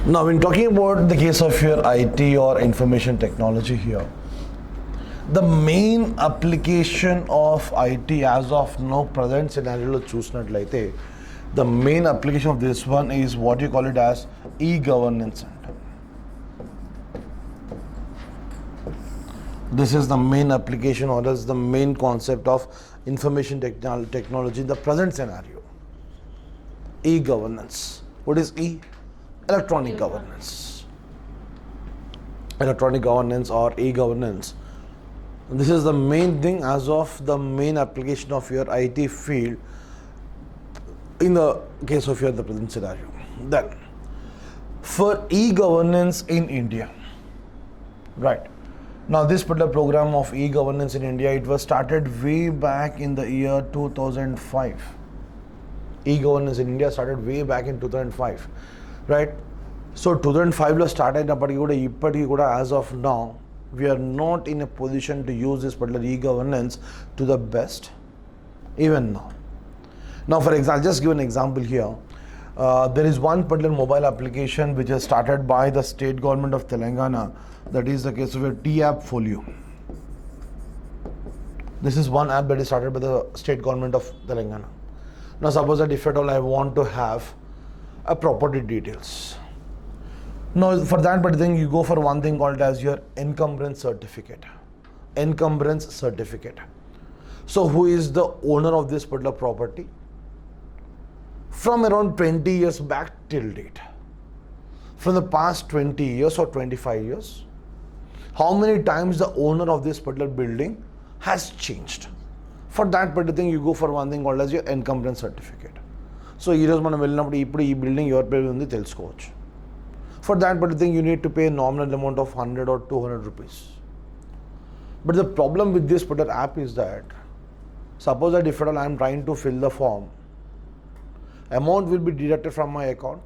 Now, when talking about the case of your IT or information technology here, the main application of IT as of now, present scenario choosinattlaithe, the main application of this one is what you call it as e-governance center. This is the main application, or else the main concept of information technology in the present scenario. E-governance. What is E? Electronic governance. Electronic governance or e-governance. This is the main thing as of the main application of your IT field in the case of the present scenario. Then, for e-governance in India, right? Now, this particular program of e-governance in India, it was started way back in the year 2005. E-governance in India started way back in 2005, right? So 2005 lo started as of now, we are not in a position to use this particular e-governance to the best, even now. Now, for example, just give an example here. There is one particular mobile application which is started by the state government of Telangana. That is the case of a T-app folio. This is one app that is started by the state government of Telangana. Now, suppose that if at all I want to have a property details. Now, for that particular thing, you go for one thing called as your encumbrance certificate. Encumbrance certificate. So, who is the owner of this particular property? From around 20 years back till date. From the past 20 years or 25 years, how many times the owner of this particular building has changed? For that particular thing, you go for one thing called as your encumbrance certificate. So, ఈ రోజు మనం వెళ్ళినప్పుడు ఇప్పుడు ఈ building ఎవరి పేరు ఉంది తెలుసుకోవచ్చు. For that particular thing, you need to pay a nominal amount of 100 or 200 rupees. But the problem with this particular app is that, suppose that if at all I am trying to fill the form, amount will be deducted from my account,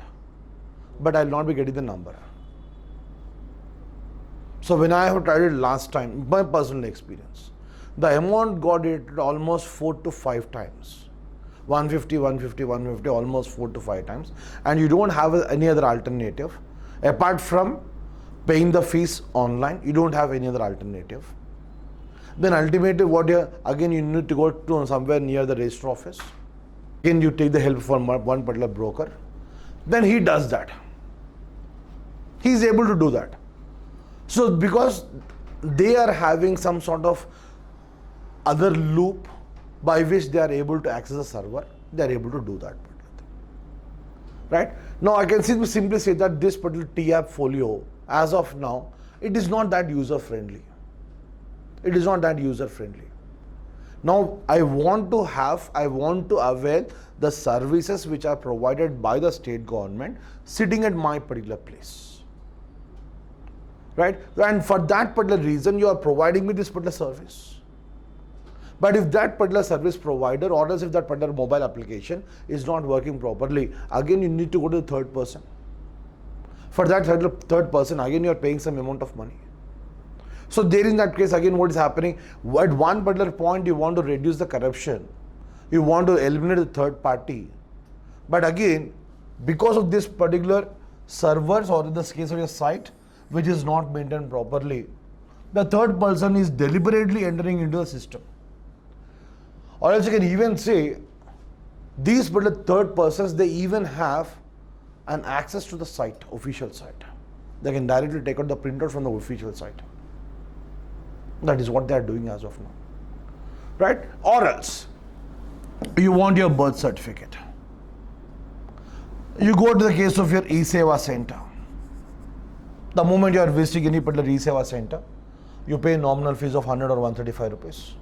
but I will not be getting the number. So when I have tried it last time, my personal experience, the amount got deducted almost 4 to 5 times. 150, 150, 150, almost 4 to 5 times. And you don't have any other alternative. Apart from paying the fees online, you don't have any other alternative. Then ultimately again you need to go to somewhere near the register office. Again you take the help from one particular broker. Then he does that. He is able to do that. So because they are having some sort of other loop by which they are able to access the server, they are able to do that. Right? Now I can simply say that this particular T-app folio, as of now, it is not that user friendly. It is not that user friendly. Now I want to avail the services which are provided by the state government sitting at my particular place. Right? And for that particular reason, you are providing me this particular service. But if that particular service provider, or else if that particular mobile application is not working properly, again you need to go to the third person. For that third person, again you are paying some amount of money. So there in that case, again what is happening? At one particular point, you want to reduce the corruption. You want to eliminate the third party. But again, because of this particular servers, or in this case of your site, which is not maintained properly, the third person is deliberately entering into the system. Or else you can even say, these particular third persons, they even have an access to the site, official site. They can directly take out the printout from the official site. That is what they are doing as of now. Right? Or else, you want your birth certificate. You go to the case of your e-Seva center. The moment you are visiting any particular e-Seva center, you pay nominal fees of 100 or 135 rupees.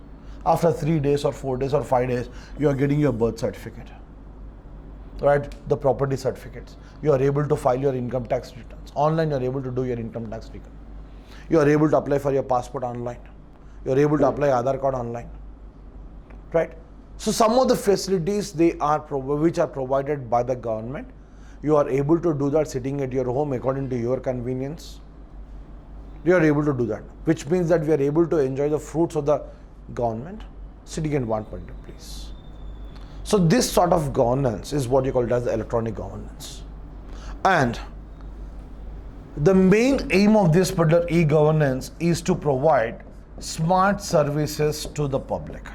After 3 days or 4 days or 5 days, you are getting your birth certificate, right? The property certificates. You are able to file your income tax returns. Online, you are able to do your income tax return. You are able to apply for your passport online. You are able to apply Aadhaar card online, right? So some of the facilities which are provided by the government, you are able to do that sitting at your home according to your convenience. You are able to do that, which means that we are able to enjoy the fruits of the government sitting in one particular place. So this sort of governance is what you call it as the electronic governance. And The main aim of this particular e-governance is to provide smart services to the public.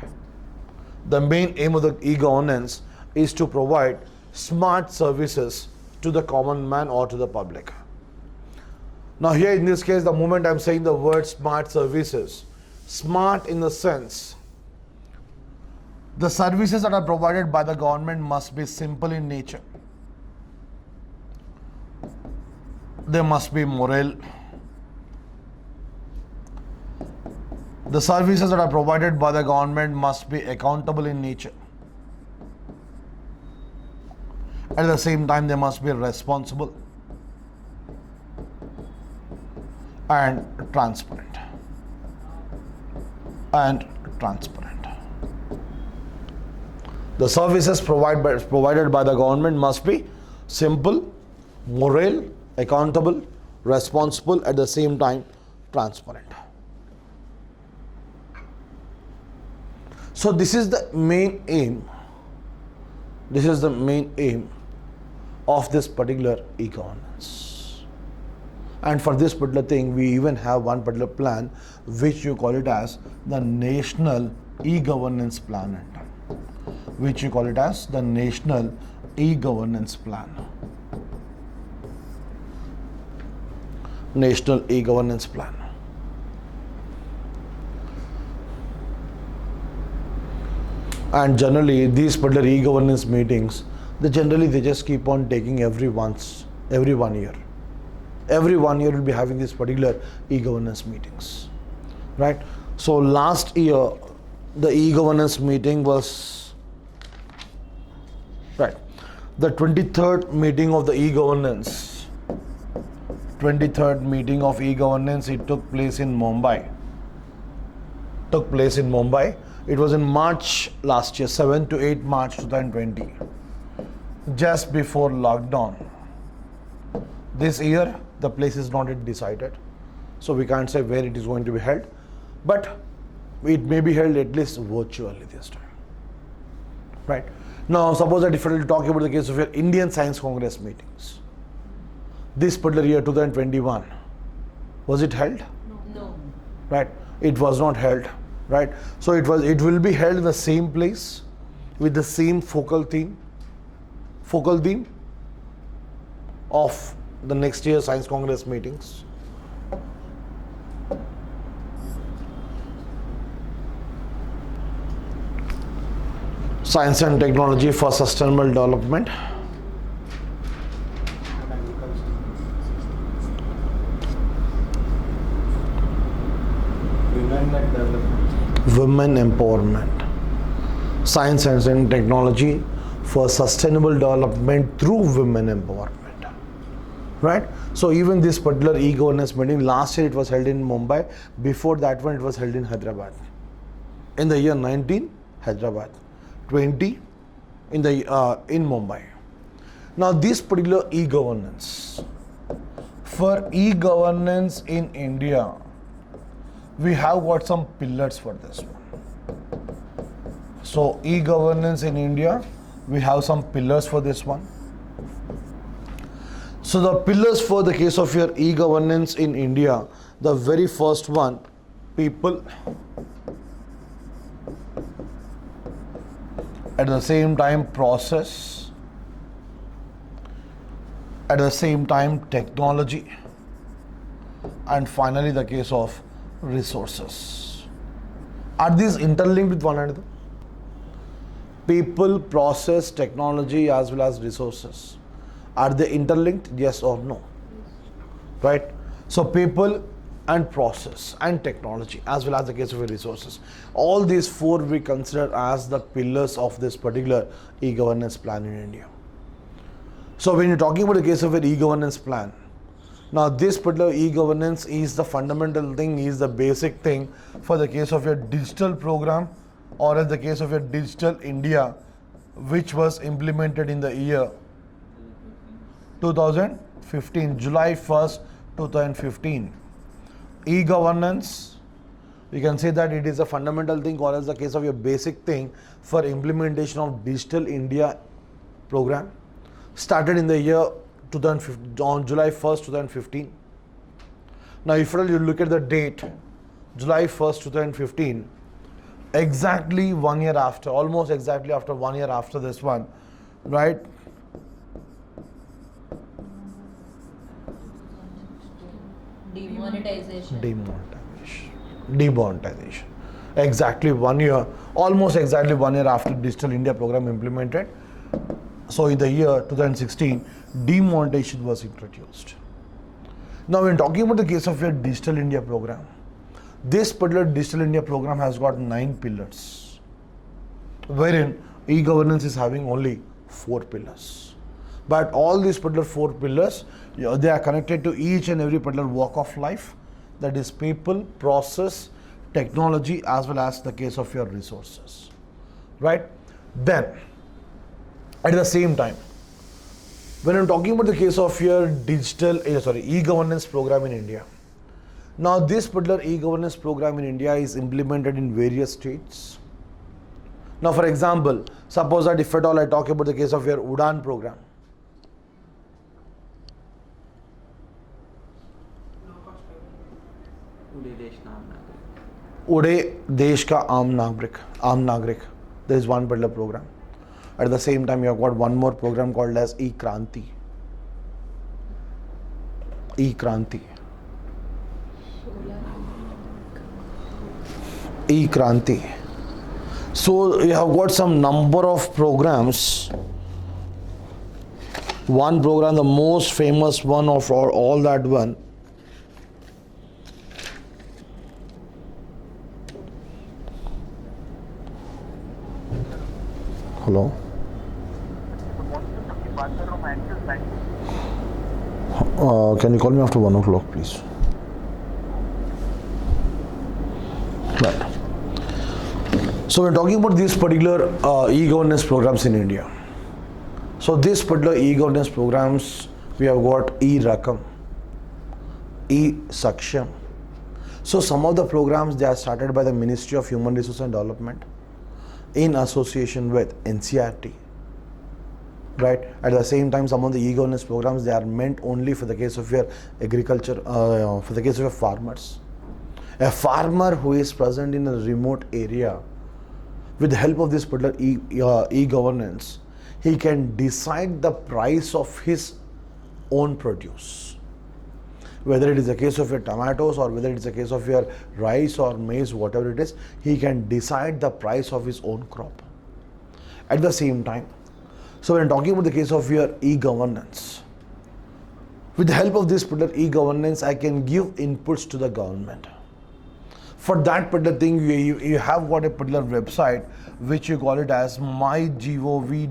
The main aim of the e-governance is to provide smart services to the common man or to the public. Now here in this case, the moment I'm saying the word smart services, smart in the sense, the services that are provided by the government must be simple in nature. They must be moral. The services that are provided by the government must be accountable in nature. At the same time, they must be responsible and transparent. The services provided by the government must be simple, moral, accountable, responsible, at the same time transparent. So this is the main aim. This is the main aim of this particular e-governance. And for this particular thing, we even have one particular plan which you call it as the National E-Governance Plan. Which you call it as the National E-Governance Plan. National E-Governance Plan. And generally these particular e-governance meetings, they just keep on taking every 1 year. Every 1 year we'll be having this particular e-governance meetings, right? So last year the e-governance meeting was, right, the 23rd meeting of the e-governance. 23rd meeting of e-governance, it took place in Mumbai. It was in March last year, 7 to 8 March 2020, just before lockdown. This year, the place is not yet decided, so we can't say where it is going to be held, but it may be held at least virtually this time, right? Now, suppose that if I will talk about the case of your Indian Science Congress meetings, this particular year 2021, was it held? No. Right, it was not held. Right, so it will be held in the same place with the same focal theme of the next year Science Congress meetings. Science and Technology for Sustainable Development. Women empowerment, science and technology for sustainable development through women empowerment, right? So even this particular e-governance meeting, last year it was held in Mumbai, before that one it was held in Hyderabad. In the year 19, Hyderabad, 20 in Mumbai. Now this particular e-governance, for e-governance in India, we have got some pillars for this one. So e-governance in India, we have some pillars for this one. So the pillars for the case of your e-governance in India, the very first one, people, at the same time process, at the same time technology, and finally the case of resources. Are these interlinked with one another? People, process, technology as well as resources. Are they interlinked? Yes or no? Right? So people and process and technology as well as the case of resources. All these four we consider as the pillars of this particular e-governance plan in India. So when you're talking about the case of an e-governance plan, now this particular e-governance is the fundamental thing, is the basic thing for the case of your digital program, or in the case of your Digital India, which was implemented in the year 2015, July 1st, 2015. E-governance, you can say that it is a fundamental thing, or as the case of your basic thing for implementation of Digital India program, started in the year 2015, on July 1st, 2015. Now if you look at the date, July 1st, 2015, exactly 1 year after, almost exactly after 1 year after this one, right? Demonetization. Exactly 1 year, almost exactly 1 year after Digital India program implemented. So in the year 2016, demonetization was introduced. Now when talking about the case of your Digital India program, this particular Digital India program has got 9 pillars, wherein e-governance is having only 4 pillars. But all these particular 4 pillars, they are connected to each and every particular walk of life, that is people, process, technology, as well as the case of your resources, right? Then at the same time, when I'm talking about the case of your e-governance program in India, now this particular e-governance program in India is implemented in various states. Now for example, suppose that if at all I talk about the case of your UDAN program, Ude Desh Ka Aam Nagrik. There is one particular program. At the same time, you have got one more program called as E-Kranti. So you have got some number of programs. One program, the most famous one of all that one, hello? Can you call me after 1 o'clock, please? Right. So we're talking about these particular e-governance programs in India. So these particular e-governance programs, we have got e-Rakam, e-Saksham. So some of the programs, they are started by the Ministry of Human Resources and Development in association with NCRT. Right. At the same time, some of the e-governance programs, they are meant only for the case of your agriculture, for the case of your farmers. A farmer who is present in a remote area, with the help of this particular e-governance, he can decide the price of his own produce. Whether it is a case of your tomatoes or whether it is a case of your rice or maize, whatever it is, he can decide the price of his own crop. At the same time, so when talking about the case of your e-governance, with the help of this particular e-governance, I can give inputs to the government. For that particular thing, you have got a particular website which you call it as mygov.in.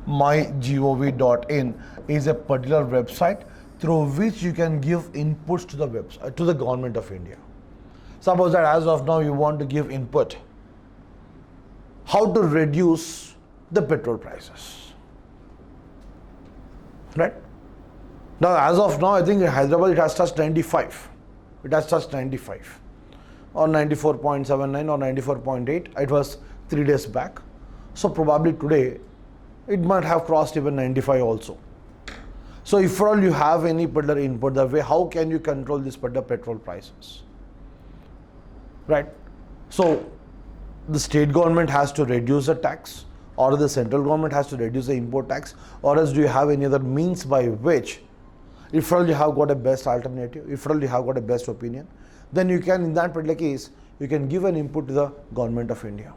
Mygov.in is a particular website through which you can give inputs to the website, to the government of India. Suppose that as of now you want to give input how to reduce the petrol prices, right? Now as of now, I think in Hyderabad it has touched 95. It has touched 95 or 94.79 or 94.8. It was 3 days back. So probably today it might have crossed even 95 also. So if for all you have any particular input, the way how can you control this particular petrol prices, right? So the state government has to reduce the tax, or the central government has to reduce the import tax, or else do you have any other means by which, if for all you have got a best alternative, if for all you have got a best opinion, then you can, in that particular case, you can give an input to the government of India.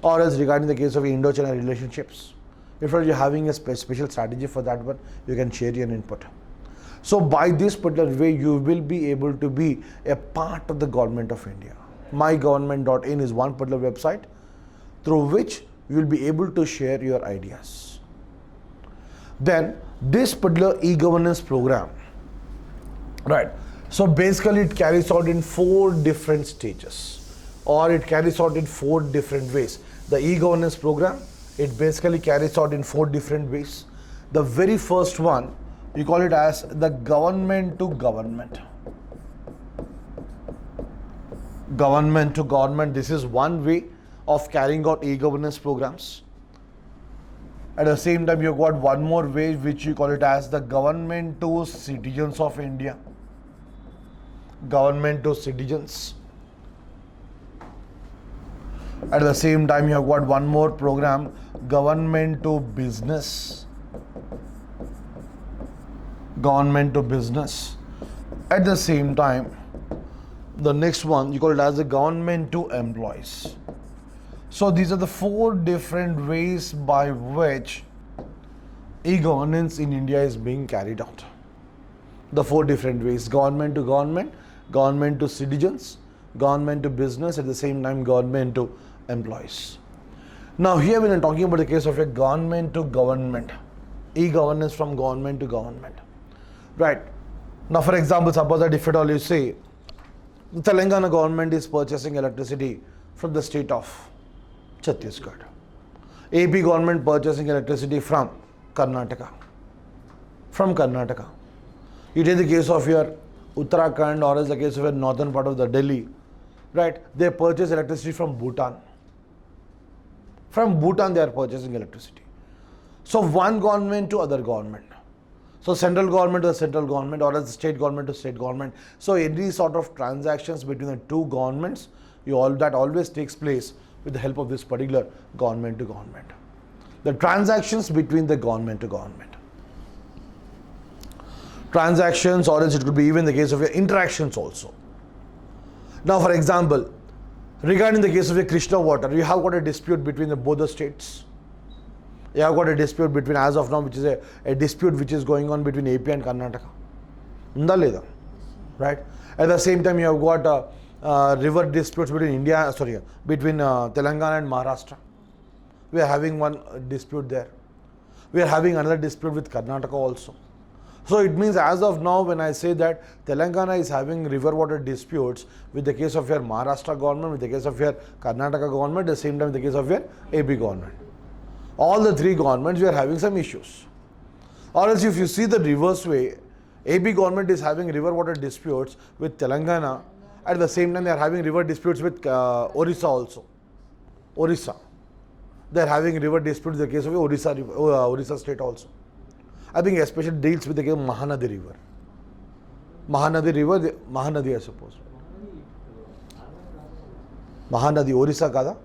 Or else regarding the case of Indo-China relationships, if you're having a special strategy for that one, you can share your input. So by this particular way, you will be able to be a part of the government of India. mygovernment.in is one particular website through which you will be able to share your ideas. Then this particular e-governance program, right? So basically it carries out in 4 different stages, or it carries out in 4 different ways. The e-governance program, it basically carries out in 4 different ways. The very first one, we call it as the government to government. Government to government, this is one way of carrying out e-governance programs. At the same time, you've got one more way which you call it as the government to citizens of India. Government to citizens. At the same time, you have got one more program, government to business. Government to business. At the same time, the next one you call it as the government to employees. So these are the 4 different ways by which e-governance in India is being carried out. The 4 different ways: government to government, government to citizens, government to business, at the same time government to employees. Now here when I'm talking about the case of a government to government, e-governance from government to government, right? Now for example, suppose that if at all you say the Telangana government is purchasing electricity from the state of Chhattisgarh, AP government purchasing electricity from Karnataka. From Karnataka, you take the case of your Uttarakhand or as the case of your northern part of the Delhi, right? They purchase electricity from Bhutan. From Bhutan they are purchasing electricity. So one government to other government. So central government to the central government or as the state government to state government. So any sort of transactions between the 2 governments, that always takes place with the help of this particular government to government. The transactions between the government to government. Transactions, or else it could be even the case of your interactions also. Now for example, regarding the case of your Krishna water, you have got a dispute between both the states. You have got a dispute between, as of now, which is a dispute which is going on between AP and Karnataka. Right? At the same time, you have got river disputes between between Telangana and Maharashtra. We are having one dispute there. We are having another dispute with Karnataka also. So it means as of now, when I say that Telangana is having river water disputes with the case of your Maharashtra government, with the case of your Karnataka government, at the same time with the case of your AP government. All the 3 governments, we are having some issues. Or else if you see the reverse way, AP government is having river water disputes with Telangana. At the same time, they are having river disputes with Orissa also. Orissa. They are having river disputes in the case of Orissa state also. I think especially deals with the case of Mahanadi river. Mahanadi I suppose. Mahanadi, Orissa kada?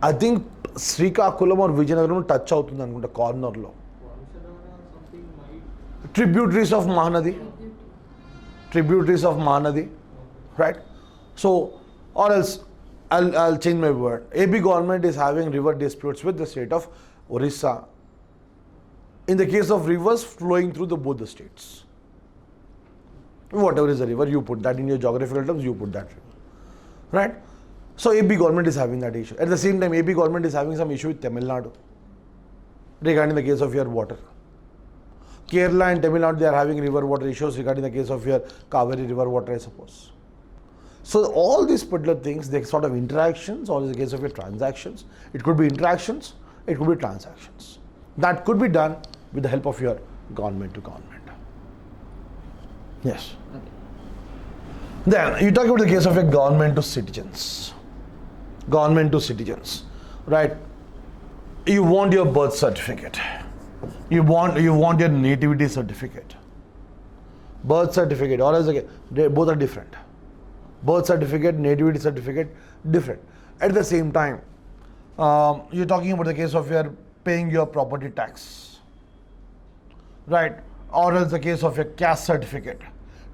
I think Srikakulam or Vijayanagaram touch అవుతుంది అనుకుంటా corner లో. Tributaries of Mahanadi. Tributaries of Mahanadi, right? So, or else I'll change my word. AP government is having river disputes with the state of Orissa. In the case of rivers flowing through both the states. Whatever is a river, you put that in your geographical terms, you put that river. Right? So AP government is having that issue. At the same time, AP government is having some issue with Tamil Nadu regarding the case of your water. Kerala and Tamil Nadu, they are having river water issues regarding the case of your Kaveri river water, I suppose. So all these particular things, they sort of interactions, or in the case of your transactions, it could be interactions, it could be transactions. That could be done with the help of your government to government. Yes. Okay. Then you talk about the case of a government to citizens. Government to citizens, right? You want your birth certificate. You want your nativity certificate. Birth certificate, or else again, both are different. Birth certificate, nativity certificate, different. At the same time, you're talking about the case of your paying your property tax, right? Or else the case of your caste certificate.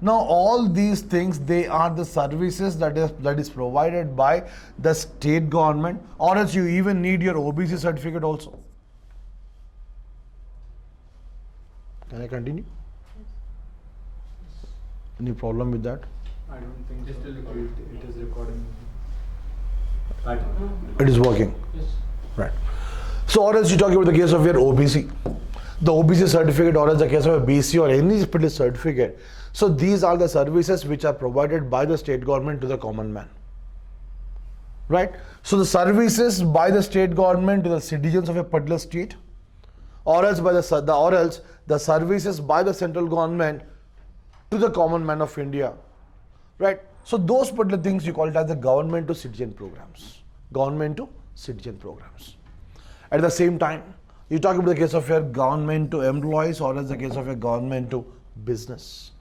Now all these things, they are the services that is provided by the state government, or else you even need your OBC certificate also. Can I continue? Any problem with that? I don't think just it is recording. It is working. Yes. Right. So or else you talk about the case of your OBC. The OBC certificate, or else the case of a BC or any particular certificate. So these are the services which are provided by the state government to the common man. Right? So the services by the state government to the citizens of a particular state, or else the services by the central government to the common man of India. Right? So those particular things you call it as the government to citizen programs. Government to citizen programs. At the same time, you talk about the case of your government to employees or as the case of your government to business,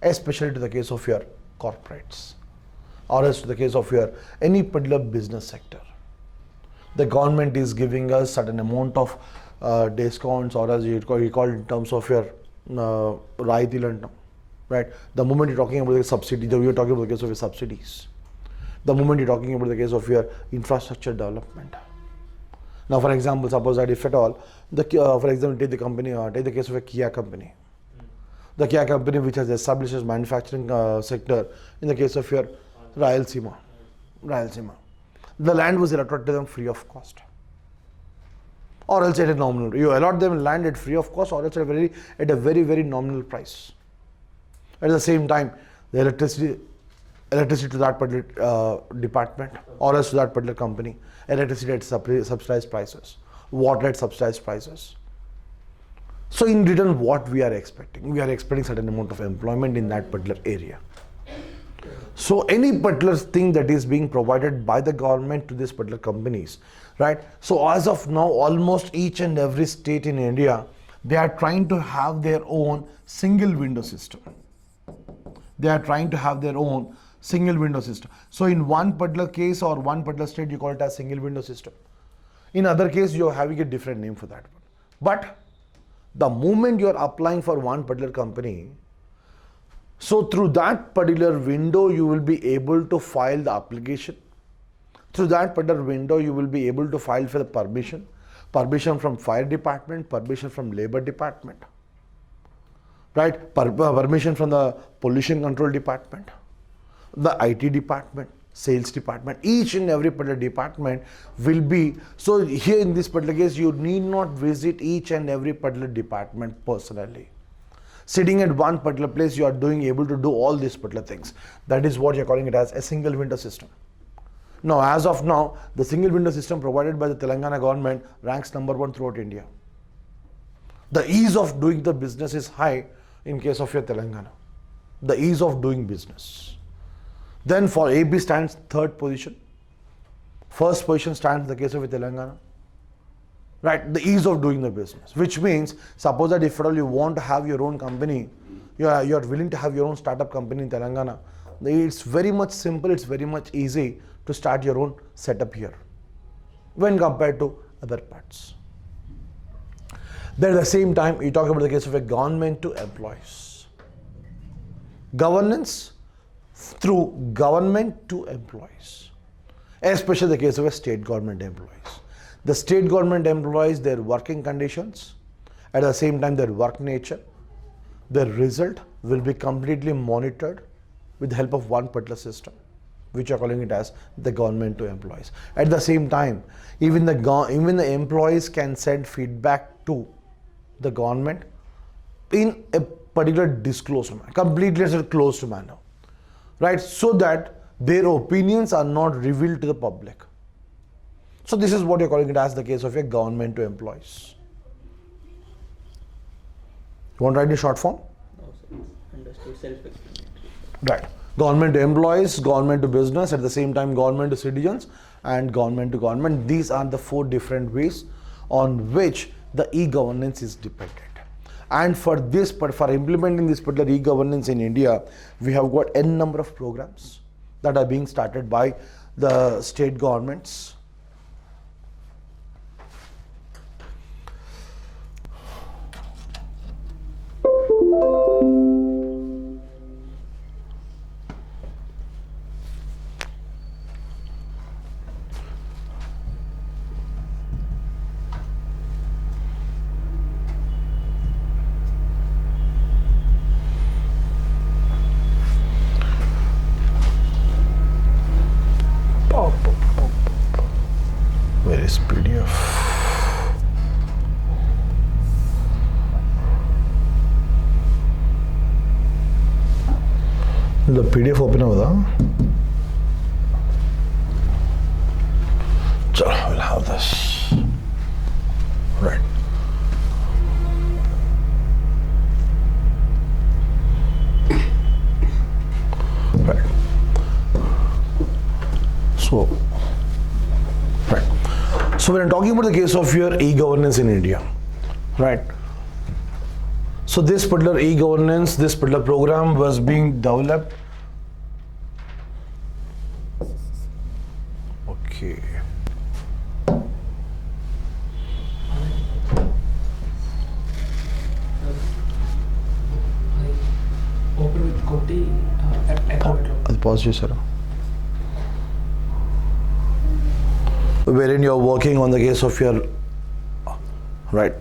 especially to the case of your corporates or as to the case of your any particular business sector. The government is giving us certain amount of discounts or as you call in terms of your Raitilantam, right? The moment you're talking about the subsidy, you're talking about the case of your subsidies. The moment you're talking about the case of your infrastructure development. Now, for example, suppose that if at all, for example, take the case of a Kia company. The Kia company which has established its manufacturing sector in the case of your Rayalaseema. The land was allotted to them free of cost. Or else at a nominal. You allot them land at free of cost or else at a very, very nominal price. At the same time, the electricity to that particular department or else to that particular company, electricity at subsidized prices, water at subsidized prices. So in return, what we are expecting? We are expecting certain amount of employment in that particular area. So any particular thing that is being provided by the government to these particular companies, right? So as of now, almost each and every state in India, they are trying to have their own single window system. So in one particular case or one particular state, you call it as single window system. In other case, you are having a different name for that one. But the moment you are applying for one particular company, so through that particular window, you will be able to file the application. Through that particular window, you will be able to file for the permission from fire department, permission from labor department, right? Permission from the pollution control department, the IT department, sales department, each and every particular department will be. So here in this particular case, you need not visit each and every particular department personally. Sitting at one particular place, you are able to do all these particular things. That is what you're calling it as a single window system. Now, as of now, the single window system provided by the Telangana government ranks number 1 throughout India. The ease of doing the business is high in case of your Telangana. The ease of doing business. Then for AB stands 3rd position. 1st position stands in the case of Telangana. Right, the ease of doing the business, which means suppose that if at all you want to have your own company, you are willing to have your own startup company in Telangana, it's very much simple, it's very much easy to start your own setup here when compared to other parts. Then at the same time, you talk about the case of a government to employees. Governance through government to employees, especially the case of a state government employees. The state government employees, their working conditions, at the same time their work nature, their result will be completely monitored with the help of one particular system, which are calling it as the government to employees. At the same time, even the employees can send feedback to the government in a particular disclosed manner, completely closed manner, right? So that their opinions are not revealed to the public. So this is what you're calling it as the case of a government to employees. You want to write in short form? No, sir. Understood, self-explanatory. Right. Government to employees, government to business, at the same time government to citizens and government to government. These are the 4 different ways on which the e-governance is dependent. And for implementing this particular e-governance in India, we have got n number of programs that are being started by the state governments. Where is PDF? The PDF open over. So we'll have this. Right. Right. So, right. So when I'm talking about the case of your e-governance in India, right? So this particular e-governance, this particular program was being developed. Okay. Open with Koti account. I'll pause you, sir. Wherein you're working on the case of your, right,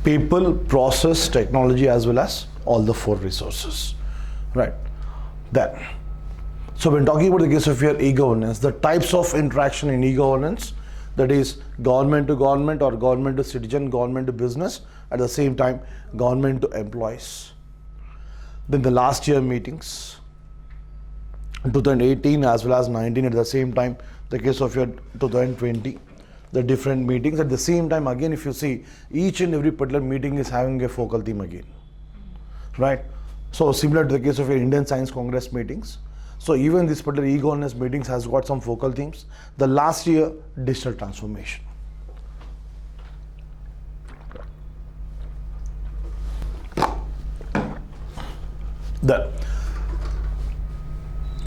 people, process, technology, as well as all the 4 resources, right? Then, so when talking about the case of your e-governance, the types of interaction in e-governance, that is government to government or government to citizen, government to business, at the same time government to employees. Then the last year meetings, 2018 as well as 19, at the same time the case of your 2020, the different meetings. At the same time, again, if you see, each and every particular meeting is having a focal theme again, right? So similar to the case of your Indian Science Congress meetings. So even this particular e-governance meetings has got some focal themes. The last year, digital transformation.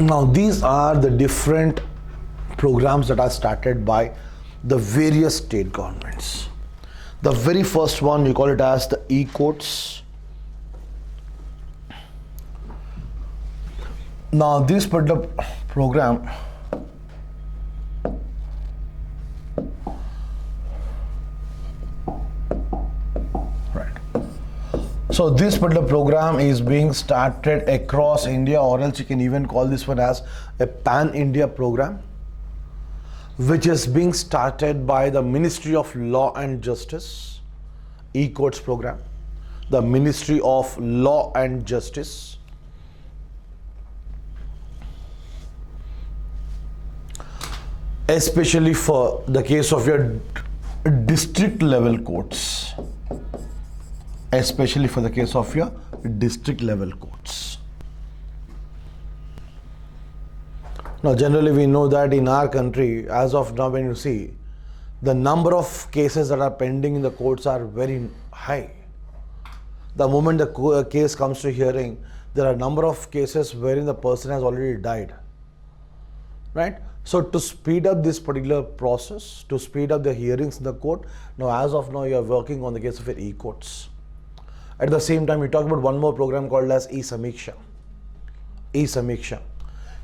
Now these are the different programs that are started by the various state governments. The very first one, you call it as the e-courts. Now this particular program, right, so this particular program is being started across India, or else you can even call this one as a pan-India program, which is being started by the Ministry of Law and Justice, e-courts program, the Ministry of Law and Justice. Especially for the case of your district level courts. Especially for the case of your district level courts. Now generally we know that in our country, as of now, when you see, the number of cases that are pending in the courts are very high. The moment the case comes to hearing, there are a number of cases wherein the person has already died, right? So to speed up this particular process, to speed up the hearings in the court, now as of now you are working on the case of your e-courts. At the same time, we talk about one more program called as e-Samiksha. E-Samiksha.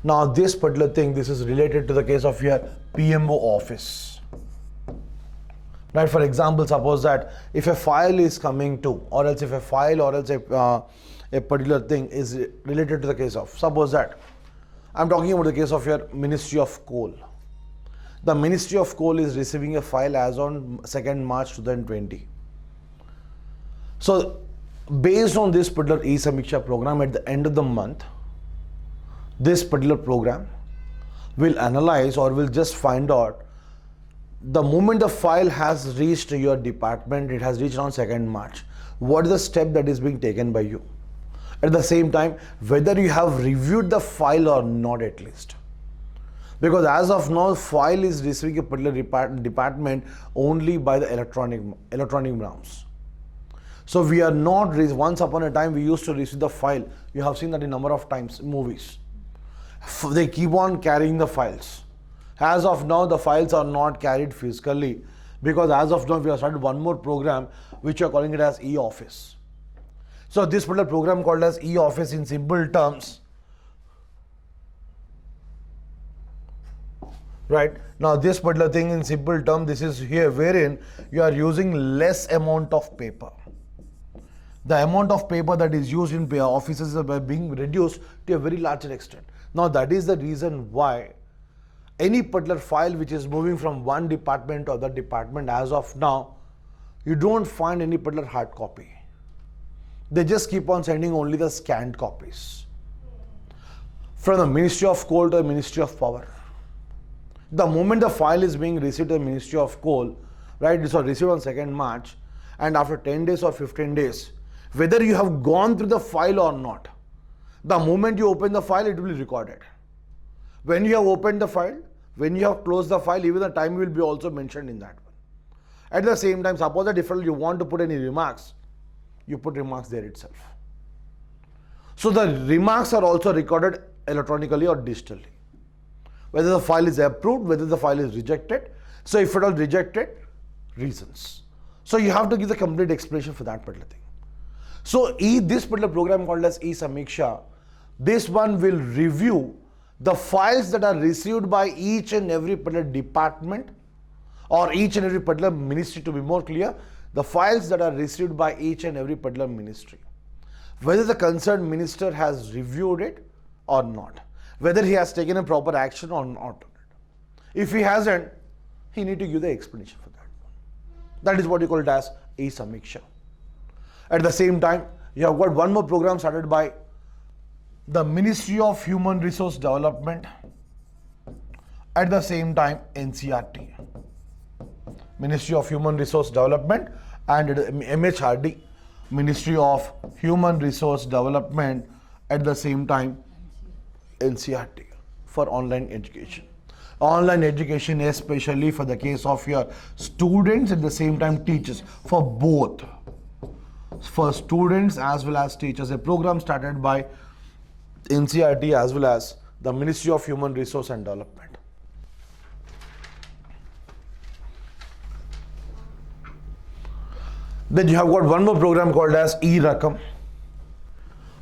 Now this particular thing, this is related to the case of your PMO office. Right, for example, suppose that if a file is coming to, or else if a file or else a particular thing is related to the case of, suppose that I'm talking about the case of your Ministry of Coal. The Ministry of Coal is receiving a file as on 2nd March 2020. So based on this particular e-Samiksha program, at the end of the month, this particular program will analyze or will just find out the moment the file has reached your department, it has reached on 2nd March. What is the step that is being taken by you? At the same time, whether you have reviewed the file or not at least. Because as of now, file is receiving a particular department only by the electronic rounds. So we are not, once upon a time we used to receive the file. You have seen that a number of times in movies. They keep on carrying the files. As of now, the files are not carried physically, because as of now we have started one more program which we are calling it as e-office. So this particular program called as e-office, in simple terms, right? Now this particular thing in simple term, this is here wherein you are using less amount of paper. The amount of paper that is used in offices is being reduced to a very larger extent. Now that is the reason why any particular file which is moving from one department to other department, as of now, you don't find any particular hard copy. They just keep on sending only the scanned copies. From the Ministry of Coal to the Ministry of Power. The moment the file is being received to the Ministry of Coal, right, it was received on 2nd March, and after 10 days or 15 days, whether you have gone through the file or not, the moment you open the file, it will be recorded. When you have opened the file, when you have closed the file, even the time will be also mentioned in that one. At the same time, suppose that if you want to put any remarks, you put remarks there itself. So the remarks are also recorded electronically or digitally. Whether the file is approved, whether the file is rejected. So if it all rejected, reasons. So you have to give the complete explanation for that particular thing. So this particular program called as e-Samiksha, this one will review the files that are received by each and every particular department or each and every particular ministry, to be more clear, the files that are received by each and every particular ministry. Whether the concerned minister has reviewed it or not. Whether he has taken a proper action or not on it. If he hasn't, he need to give the explanation for that. That is what you call it as e-Samiksha. At the same time, you have got one more program started by the Ministry of Human Resource Development. At the same time, NCRT. Ministry of Human Resource Development and MHRD, Ministry of Human Resource Development, at the same time NCRT for online education. Online education, especially for the case of your students, at the same time teachers, for both, for students as well as teachers. A program started by NCRT as well as the Ministry of Human Resource and Development. Then you have got one more program called as e-Rakam,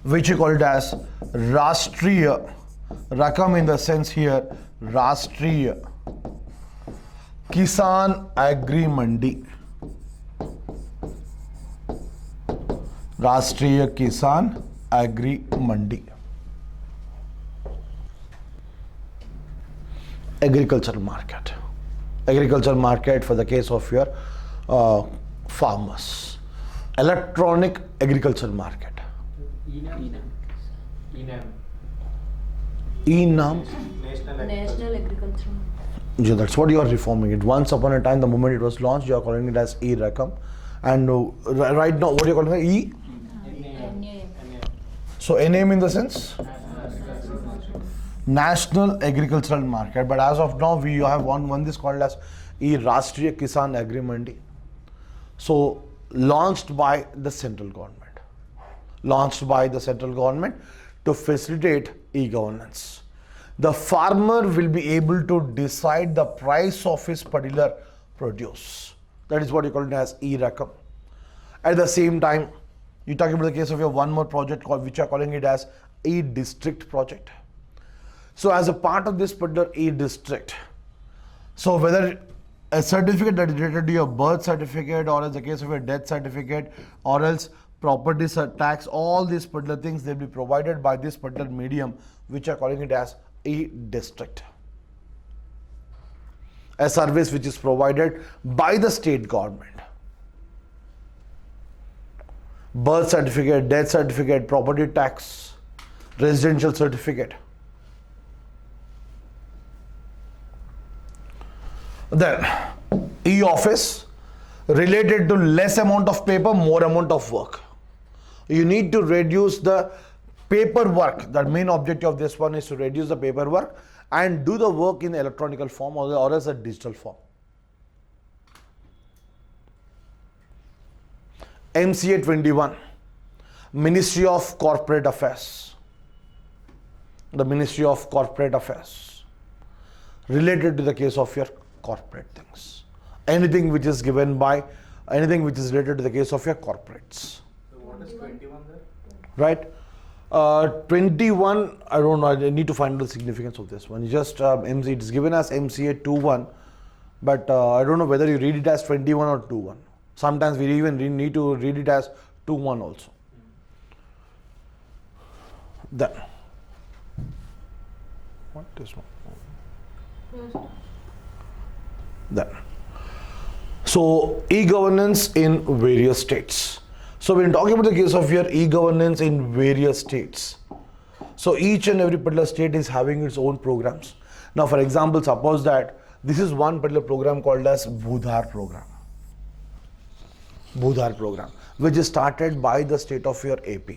which is called as Rashtriya Rakam, in the sense here Rashtriya Kisan Agri Mandi. Rashtriya Kisan Agri Mandi. Agricultural market. Agricultural market for the case of your farmers. Electronic agricultural market. ENAM. National Agriculture. Yeah, that's what you are reforming it. Once upon a time, the moment it was launched, you are calling it as e-Rakam. And right now, what are you calling it? E? NAM. So NAM in the sense? National Agricultural Market. But as of now, we have one this called as Rashtriya Kisan Agri Mandi. So launched by the central government. Launched by the central government to facilitate e-governance. The farmer will be able to decide the price of his particular produce. That is what you call it as e-Rakam. At the same time, you talk about the case of your one more project called, which you are calling it as e-District project. So as a part of this particular e-District, so whether a certificate that is related to your birth certificate, or as the case of your death certificate, or else property tax, all these particular things, they'll be provided by this particular medium, which are calling it as e-District. A service which is provided by the state government. Birth certificate, death certificate, property tax, residential certificate. Then e-Office, related to less amount of paper, more amount of work. You need to reduce the paperwork. The main objective of this one is to reduce the paperwork and do the work in electronical form or as a digital form. MCA 21, Ministry of Corporate Affairs. The Ministry of Corporate Affairs, related to the case of your corporate things. Anything which is given by, anything which is related to the case of your corporates. So what is 21 there? Right? 21, I don't know, I need to find out the significance of this one. It's just MC, it is given as MCA 21, but I don't know whether you read it as 21 or 21. Sometimes we even need to read it as 21 also. Then, what is one? Then, so e-governance in various states. So when talking about the case of your e-governance in various states, so each and every particular state is having its own programs. Now, for example, suppose that this is one particular program called as Budhar program. Budhar program, which is started by the state of your AP.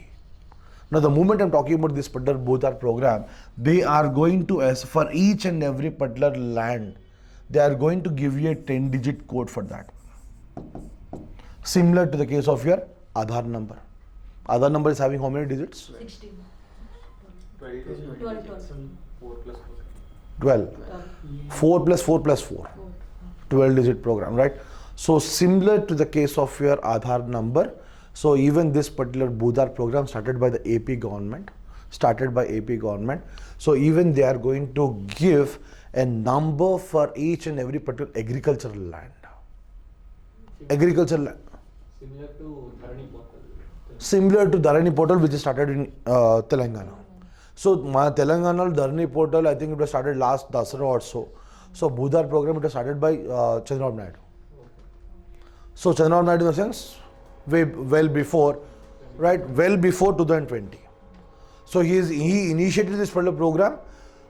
Now, the moment I'm talking about this particular Budhar program, they are going to, as for each and every particular land, they are going to give you a 10-digit code for that. Similar to the case of your Aadhaar number. Aadhaar number is having how many digits? 16. 12 12, 12. 4 plus 12. 4 plus 4 plus 4. 12 digit program, right? So similar to the case of your Aadhaar number, so even this particular Budar program started by the AP government, So even they are going to give a number for each and every particular agricultural land. Agricultural land. Similar to Dharani portal. Similar to Dharani portal, which is started in Telangana. So my Telangana Dharani portal, I think it was started last Dasara or so. So Budar program, it was started by Chandrababu Naidu. So Chandrababu Naidu in the sense, well before, right? Well before 2020. So he initiated this particular program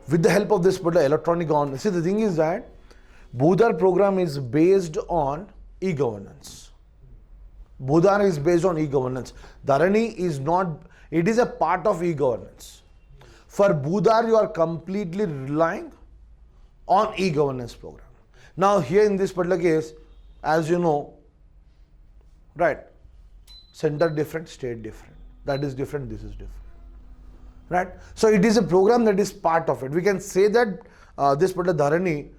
with the help of this particular electronic governance. See, the thing is that Budar program is based on e-governance. Budar is based on e-governance. Dharani is not, it is a part of e-governance. For Budar, you are completely relying on e-governance program. Now here in this particular case, as you know, right, center different, state different. That is different, this is different. Right? So it is a program that is part of it. We can say that this particular Dharani,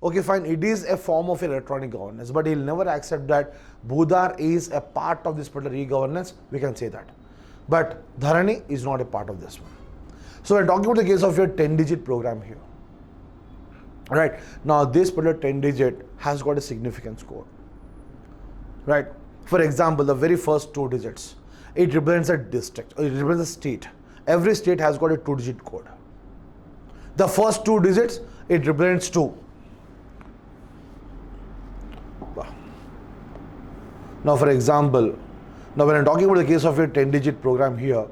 okay fine, it is a form of electronic governance, but he'll never accept that Budar is a part of this particular e-governance. We can say that. But Dharani is not a part of this one. So we're talking about the case of your 10-digit program here. Right? Now this particular 10-digit has got a significance code. Right? For example, the very first 2 digits, it represents a district, or it represents a state. Every state has got a 2-digit code. The first 2 digits, it represents 2. Now for example, now when I'm talking about the case of your 10-digit program here,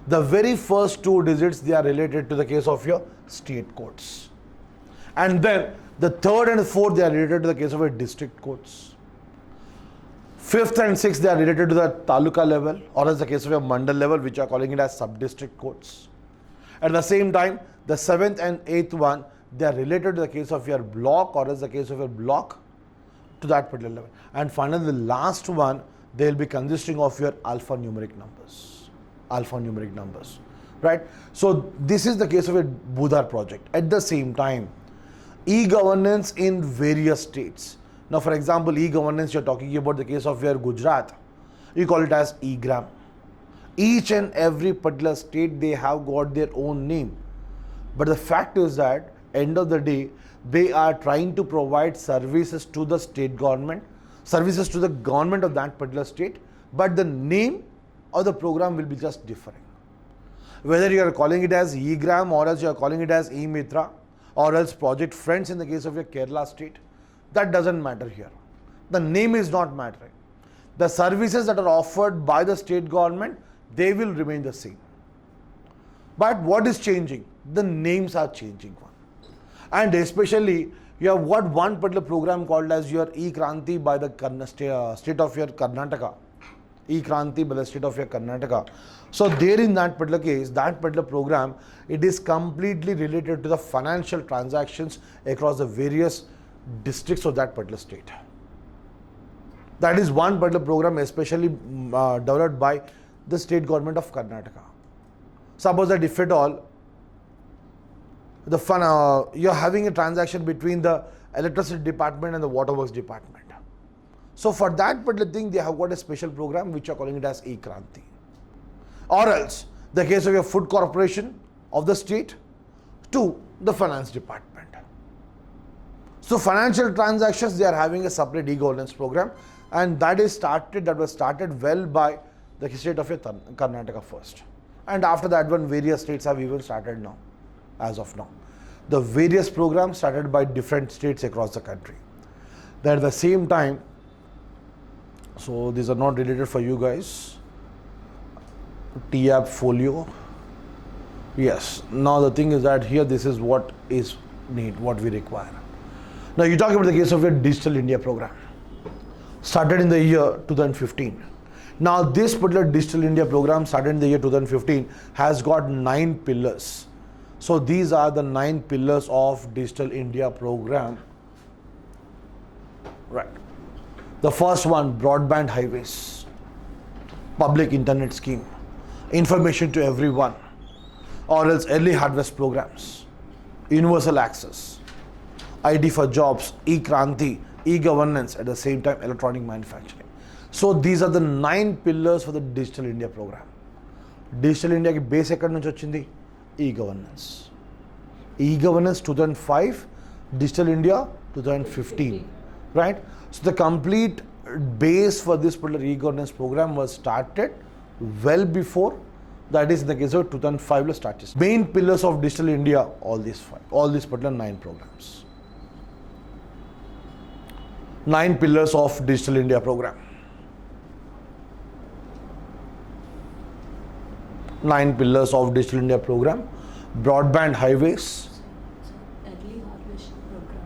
the very first 2 digits, they are related to the case of your state codes. And then the third and fourth, they are related to the case of your district codes. 5th and 6th, they are related to the taluka level, or as the case of your mandal level, which are calling it as sub-district codes. At the same time, the 7th and 8th one, they are related to the case of your block, or as the case of your block, to that particular level. And finally, the last one, they will be consisting of your alphanumeric numbers. Right? So this is the case of a Budar project. At the same time, e-governance in various states. Now, for example, e-governance, you're talking about the case of your Gujarat. You call it as e-gram. Each and every particular state, they have got their own name. But the fact is that, end of the day, they are trying to provide services to the state government, services to the government of that particular state, but the name of the program will be just differing. Whether you are calling it as e-gram, or else you are calling it as e-mitra, or else Project Friends in the case of your Kerala state, that doesn't matter here. The name is not mattering. The services that are offered by the state government, they will remain the same. But what is changing? The names are changing. And especially, you have got one particular program called as your E-Kranti by the state of your Karnataka. E-Kranti by the state of your Karnataka. So there in that particular case, that particular program, it is completely related to the financial transactions across the various districts of that particular state. That is one particular program especially developed by the state government of Karnataka. Suppose that if at all, you're having a transaction between the electricity department and the waterworks department. So for that particular thing, they have got a special program which are calling it as E-Kranti. Or else, the case of your food corporation of the state to the finance department. So financial transactions, they are having a separate e-governance program, and that was started well by the state of Karnataka first. And after that one, various states have even started now, as of now. The various programs started by different states across the country. Then at the same time, so these are not related for you guys. TAP folio. Yes. Now the thing is that here this is what is need, what we require. Now you talk about the case of your Digital India program. Started in the year 2015. Now this particular Digital India program started in the year 2015 has got 9 pillars. So these are the 9 pillars of Digital India program. Right. The first one, broadband highways, public internet scheme, information to everyone, or else early harvest programs, universal access, ID for jobs, e-Kranti, e-governance, at the same time electronic manufacturing. So these are the 9 pillars for the Digital India program. Digital India ki base ekkadi nunchi vachindi? E-governance. E-governance 2005, Digital India 2015, right? So the complete base for this particular e-governance program was started well before, that is in the case of 2005 lo start chesam. Main pillars of Digital India, all these particular 9 programs. 9 pillars of Digital India program. 9 pillars of Digital India program. Broadband highways, Early harvest program.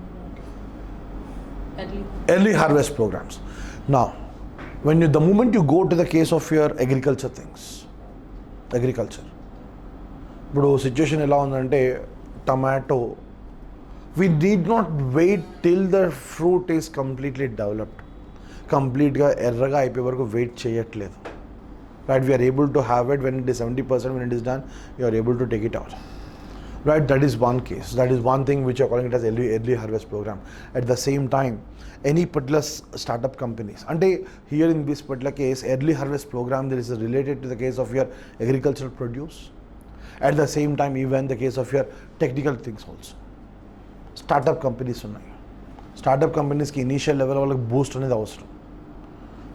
Early. early harvest programs. Now, the moment you go to the case of your agriculture things, agriculture, ఇప్పుడు situation ఎలా ఉందంటే tomato, we need not wait till the fruit is completely developed, కంప్లీట్గా ఎర్రగా అయిపోయే వరకు wait చేయట్లేదు, right? We are able to have it when it is 70%, when it is done, you are able to take it out, right? That is one case, that is one thing which you are calling it as early harvest program. At the same time, any particular startup companies, and here in this particular case, early harvest program, there is a related to the case of your agricultural produce. At the same time, even the case of your technical things also. Startup companies ఉన్నాయి. Startup companies ki initial level వాళ్ళకి boost అనేది అవసరం.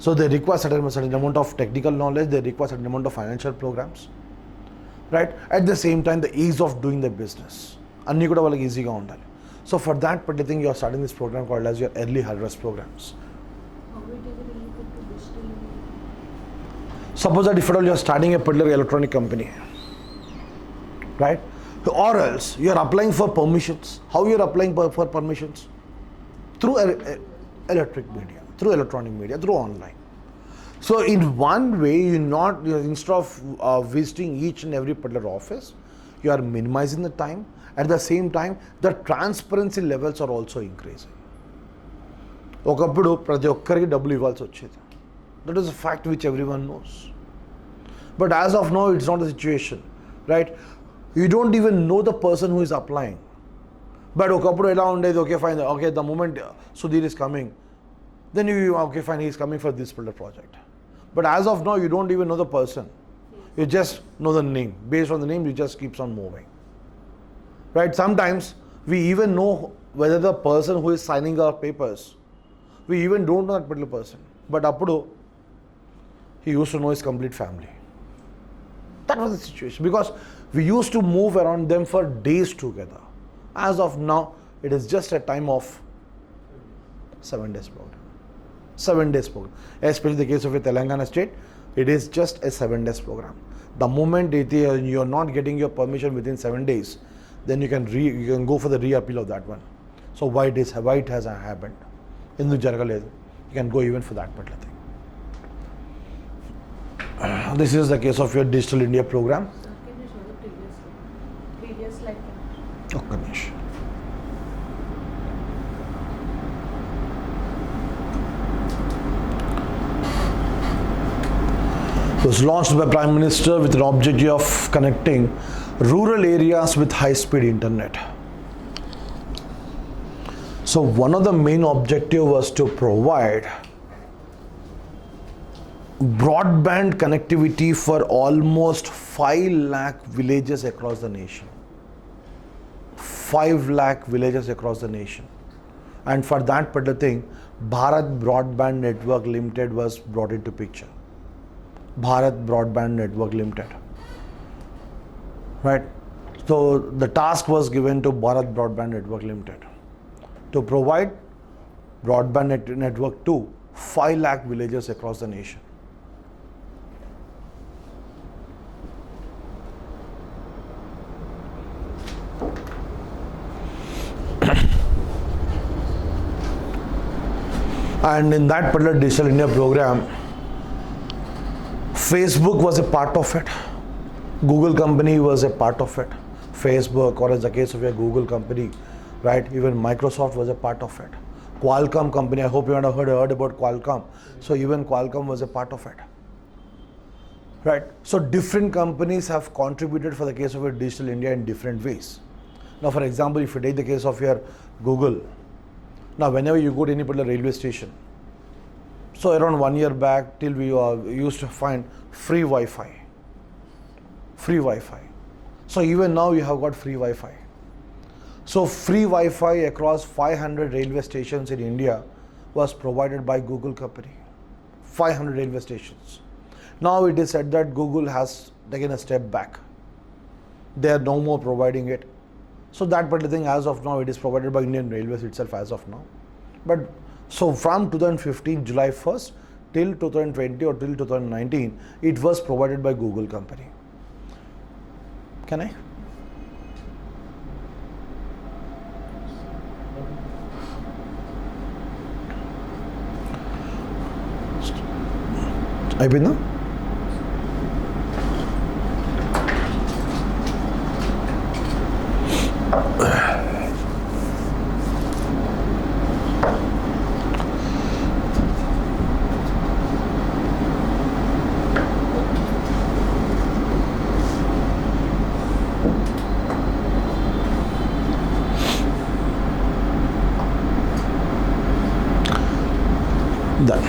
So they require certain amount of technical knowledge, they require certain amount of financial programs, right? At the same time, the ease of doing the business, అన్నీ కూడా వాళ్ళకి ఈజీగా ఉండాలి. So for that particular thing, you are starting this program called as your early harvest programs. How it is related to Digital India? Suppose that if at all you are starting a particular electronic company, right? Or else you are applying for permissions. How you are applying for permissions? Through electric media, through electronic media, through online. So in one way, instead of visiting each and every particular office, you are minimizing the time. At the same time, the transparency levels are also increasing. ఒకప్పుడు ప్రతి ఒక్కరికి డబ్బులు ఇవ్వాల్సి వచ్చేది. That is a fact which everyone knows. But as of now, it's not the situation, right? You don't even know the person who is applying. But ఒకప్పుడు ఎలా ఉండేది, okay fine, okay the moment Sudhir is coming, then you okay fine, he is coming for this particular project. But as of now, you don't even know the person. You just know the name. Based on the name, you just keeps on moving. Right? Sometimes we even know whether the person who is signing our papers, we even don't know that particular person. But appudu, he used to know his complete family. That was the situation, because we used to move around them for days together. As of now, it is just a time of 7 days program. 7 days program. Especially the case of a Telangana state, it is just a 7 days program. The moment you are not getting your permission within 7 days, then you can go for the re-appeal of that one. So why it has happened? Enduku jaragaledu. You can go even for that particular thing. This is the case of your Digital India program. Sir, can you show the previous slide? ఒక్క నిమిషం. It was launched by Prime Minister with an objective of connecting rural areas with high-speed internet. So one of the main objective was to provide broadband connectivity for almost 5 lakh villages across the nation. 5 lakh villages across the nation. And for that particular thing, Bharat Broadband Network Limited was brought into picture. Bharat Broadband Network Limited. Right? So the task was given to Bharat Broadband Network Limited to provide broadband network to 5 lakh villages across the nation. And in that particular Digital India program, Facebook was a part of it. Google company was a part of it. Facebook, or as the case of a Google company, right? Even Microsoft was a part of it. Qualcomm company, I hope you might have heard about Qualcomm. So even Qualcomm was a part of it. Right? So different companies have contributed for the case of a Digital India in different ways. Now for example, if you take the case of your Google, now whenever you go to any particular railway station, so around 1 year back till we used to find free Wi-Fi. Free Wi-Fi. So even now you have got free Wi-Fi. So free Wi-Fi across 500 railway stations in India was provided by Google company. 500 railway stations. Now it is said that Google has taken a step back. They are no more providing it. So that particular thing as of now it is provided by Indian Railways itself as of now. But so from 2015 July 1st till 2020 or till 2019 it was provided by Google company. Can I? అయిపోయిందా? Done.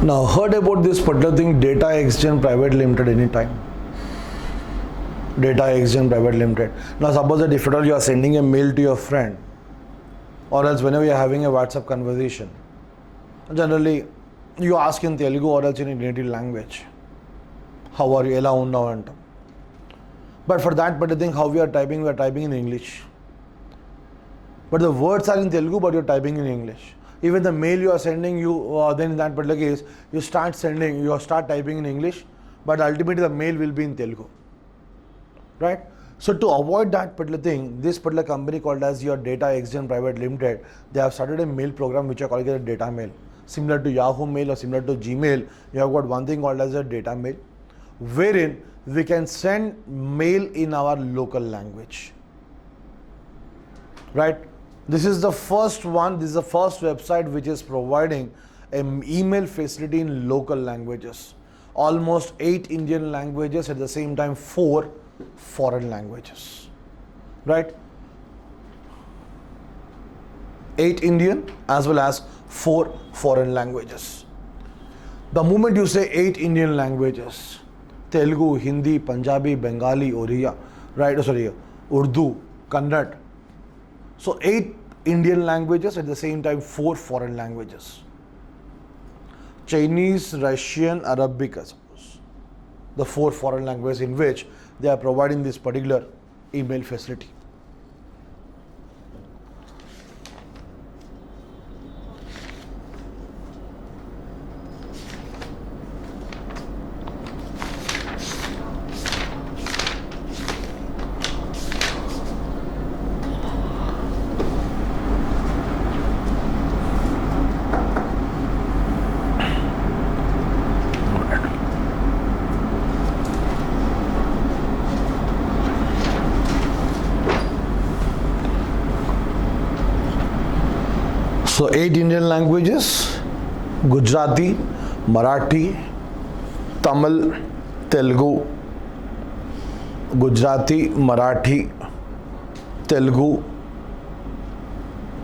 Now heard about this particular thing, Data Exchange Private Limited anytime? Data Exchange Private Limited. Now suppose that if at all you are sending a mail to your friend or else whenever you are having a WhatsApp conversation, generally you ask in Telugu or else in a native language. How are you? Ela unnavu antam. But for that particular thing, how we are typing in English. But the words are in Telugu, but you are typing in English. Even the mail you are sending, then in that particular case, you start typing in English, but ultimately the mail will be in Telugu. Right? So to avoid that particular thing, this particular company called as your Data Exchange Private Limited, they have started a mail program which are called as a data mail. Similar to Yahoo Mail or similar to Gmail, you have got one thing called as a data mail, wherein we can send mail in our local language. Right? This is the first one, this is the first website which is providing an email facility in local languages. Almost 8 Indian languages, at the same time 4 foreign languages. Right? 8 Indian as well as 4 foreign languages. The moment you say 8 Indian languages, Telugu, Hindi, Punjabi, Bengali, Oriya, right? Urdu, Kannada. So 8 Indian languages, at the same time 4 foreign languages. Chinese, Russian, Arabic, I suppose. The 4 foreign languages in which they are providing this particular email facility. So 8 Indian languages: Gujarati, Marathi, Tamil, Telugu, Gujarati, Marathi, Telugu,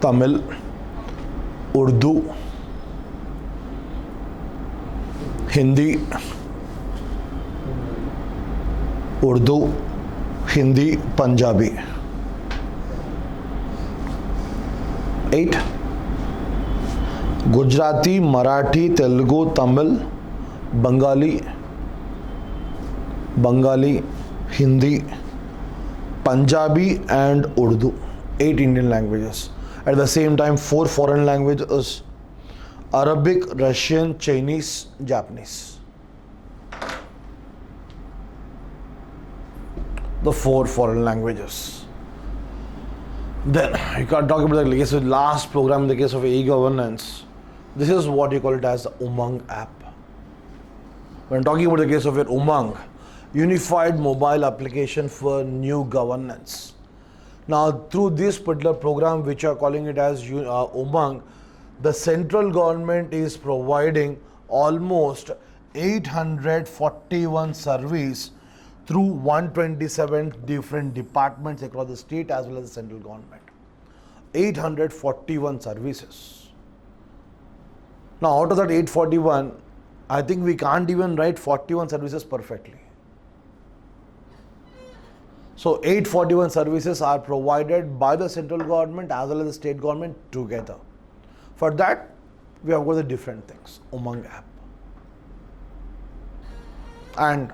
Tamil, Urdu, Hindi, Punjabi. 8. Gujarati, Marathi, Telugu, Tamil, Bengali, Hindi, Punjabi and Urdu. 8 Indian languages. At the same time 4 foreign languages: Arabic, Russian, Chinese, Japanese. The 4 foreign languages. Then you can talk about the case of last program in the case of e-governance. This is what you call it as the Umang app. When talking about the case of your Umang, Unified Mobile Application for New Governance. Now, through this particular program, which are calling it as Umang, the central government is providing almost 841 service through 127 different departments across the state as well as the central government. 841 services. Now, out of that 841, I think we can't even write 41 services perfectly. So 841 services are provided by the central government as well as the state government together. For that, we have got the different things. Umang app. And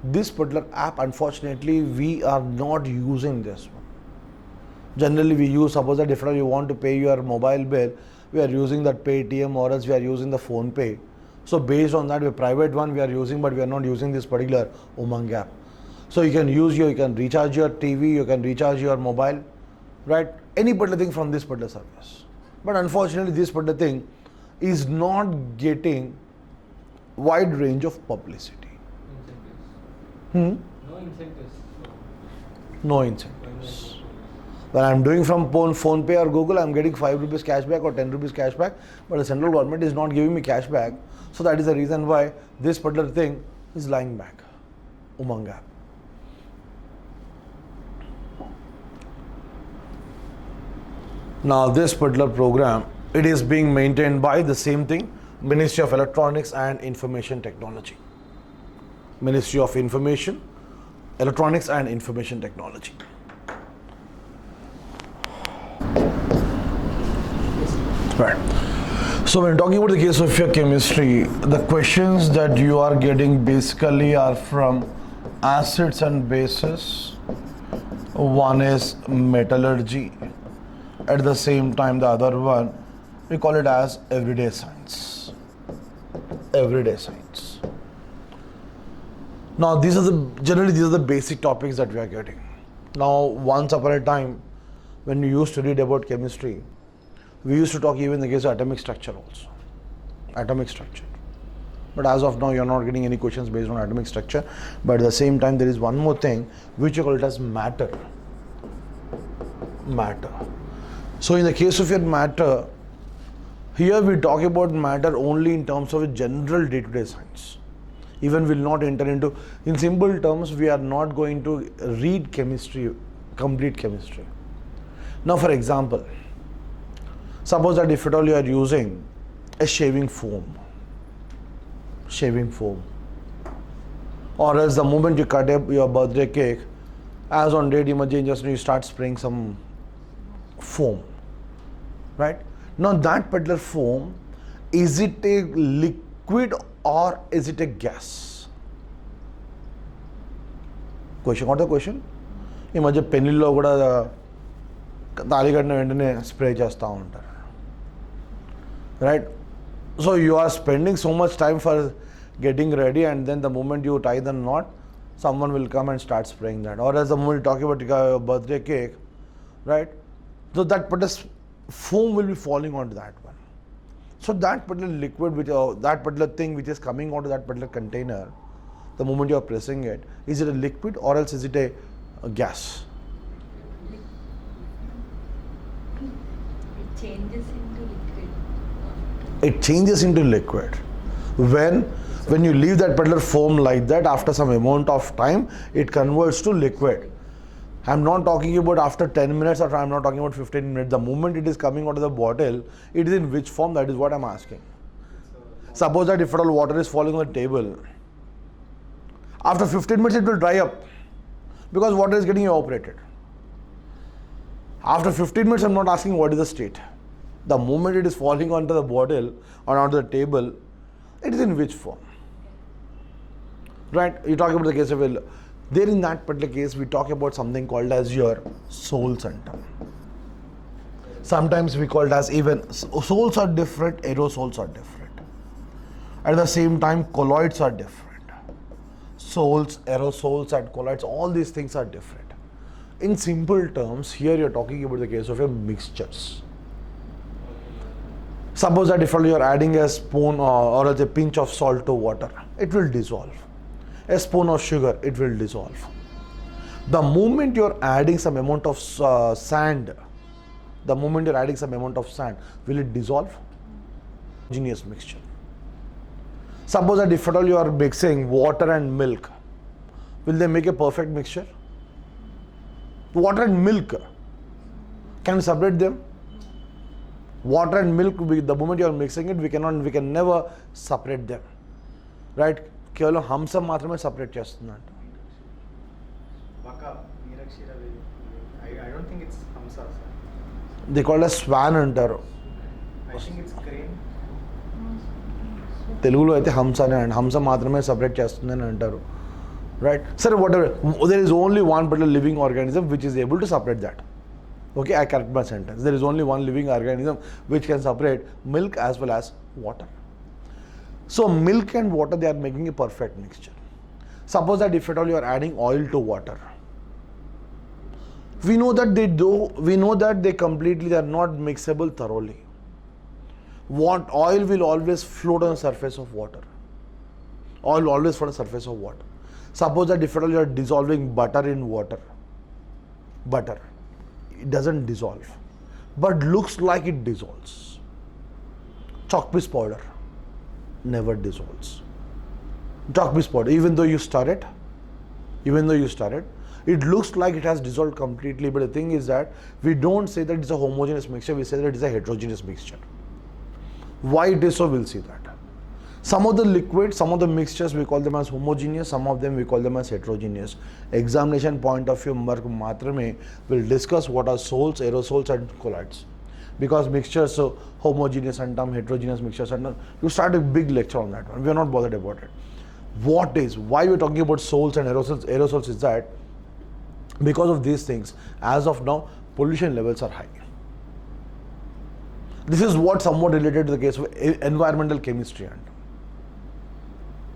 this particular app, unfortunately, we are not using this one. Generally, we use, suppose that if you want to pay your mobile bill, we are using that Paytm or else we are using the Phone Pay. So based on that, a private one we are using, but we are not using this particular Umang app. So you can recharge your TV, you can recharge your mobile, right? Any particular thing from this particular service. But unfortunately, this particular thing is not getting wide range of publicity. No incentives. No incentives. When I'm doing from Phone Pay or Google, I'm getting 5 rupees cashback or 10 rupees cashback, but the central government is not giving me cashback. So that is the reason why this particular thing is lying back. Umang app. Now this particular program, it is being maintained by the same thing, Ministry of Electronics and Information Technology. Ministry of Information, Electronics and Information Technology. Right. So when talking about the case of your chemistry, the questions that you are getting basically are from acids and bases. One is metallurgy. At the same time, the other one, we call it as everyday science. Everyday science. Now, these are the basic topics that we are getting. Now, once upon a time, when we used to read about chemistry, we used to talk even in the case of atomic structure also. Atomic structure. But as of now, you are not getting any questions based on atomic structure. But at the same time, there is one more thing, which we call it as matter. Matter. So in the case of your matter, here we talk about matter only in terms of a general day-to-day science. Even will not enter into, in simple terms, we are not going to read chemistry, complete chemistry. Now for example, suppose that if at all you are using a shaving foam, or else the moment you cut up your birthday cake, as on date you start spraying some foam, right? Now that particular foam, is it a liquid or is it a gas? Question, what the question? ఈ మధ్య పెళ్ళిళ్ళలో కూడా తాళి కట్టిన వెంటనే spray చేస్తూ ఉంటారు, right? So you are spending so much time for getting ready, and then the moment you tie the knot, someone will come and start spraying that. Or as the moment you talk about your birthday cake, right? So that particular foam will be falling onto that one. So that particular liquid, that particular thing which is coming out of that particular container, the moment you are pressing it, is it a liquid or else is it a gas? It changes into liquid. It changes into liquid. When you leave that particular foam like that, after some amount of time, it converts to liquid. I'm not talking about after 10 minutes or I'm not talking about 15 minutes. The moment it is coming out of the bottle, it is in which form? That is what I'm asking. Suppose that if at all water is falling on the table, after 15 minutes it will dry up because water is getting evaporated. After 15 minutes, I'm not asking what is the state. The moment it is falling onto the bottle or onto the table, it is in which form? Right? You talk about the case of there in that particular case, we talk about something called as your soul center. Sometimes we call it as even souls are different, aerosols are different. At the same time, colloids are different. Souls, aerosols and colloids, all these things are different. In simple terms, here you're talking about the case of your mixtures. Suppose that if you are adding a spoon or a pinch of salt to water, it will dissolve. a spoon of sugar, it will dissolve. The moment you're adding some amount of sand, will it dissolve? Homogeneous mixture. Suppose that if at all you are mixing water and milk, will they make a perfect mixture? Water and milk, can we separate them? Water and milk, the moment you are mixing it, we can never separate them, right? కేవలం హంస మాత్రమే separate చేస్తుందంట. I don't think it's Hamsa, sir. They call it swan అంటారు. I think it's crane. తెలుగులో అయితే హంస అనే అండి, హంస మాత్రమే సపరేట్ చేస్తుందని అంటారు, రైట్? సరే, what ever, there is only one particular living organism which is able to separate that. Okay, I correct my sentence. There is only one living organism which can separate milk as well as water. So milk and water, they are making a perfect mixture. Suppose that if at all you are adding oil to water, we know that they are not mixable thoroughly. Oil will always float on the surface of water. Oil will always float on the surface of water. Suppose that if at all you are dissolving butter in water, it doesn't dissolve, but looks like it dissolves. Chalk piece powder never dissolves. Chalk piece powder, even though you stir it, it looks like it has dissolved completely, but the thing is that we don't say that it's a homogeneous mixture, we say that it is a heterogeneous mixture. Why it is so, we'll see that. Some of the liquids, some of the mixtures, we call them as homogeneous, some of them we call them as heterogeneous. Examination point of view, matrame will discuss what are sols, aerosols and colloids. Because mixtures, so homogeneous and heterogeneous mixtures, and you start a big lecture on that one. We are not bothered about it. Why we're talking about sols and aerosols is that because of these things, as of now, pollution levels are high. This is what somewhat related to the case of environmental chemistry and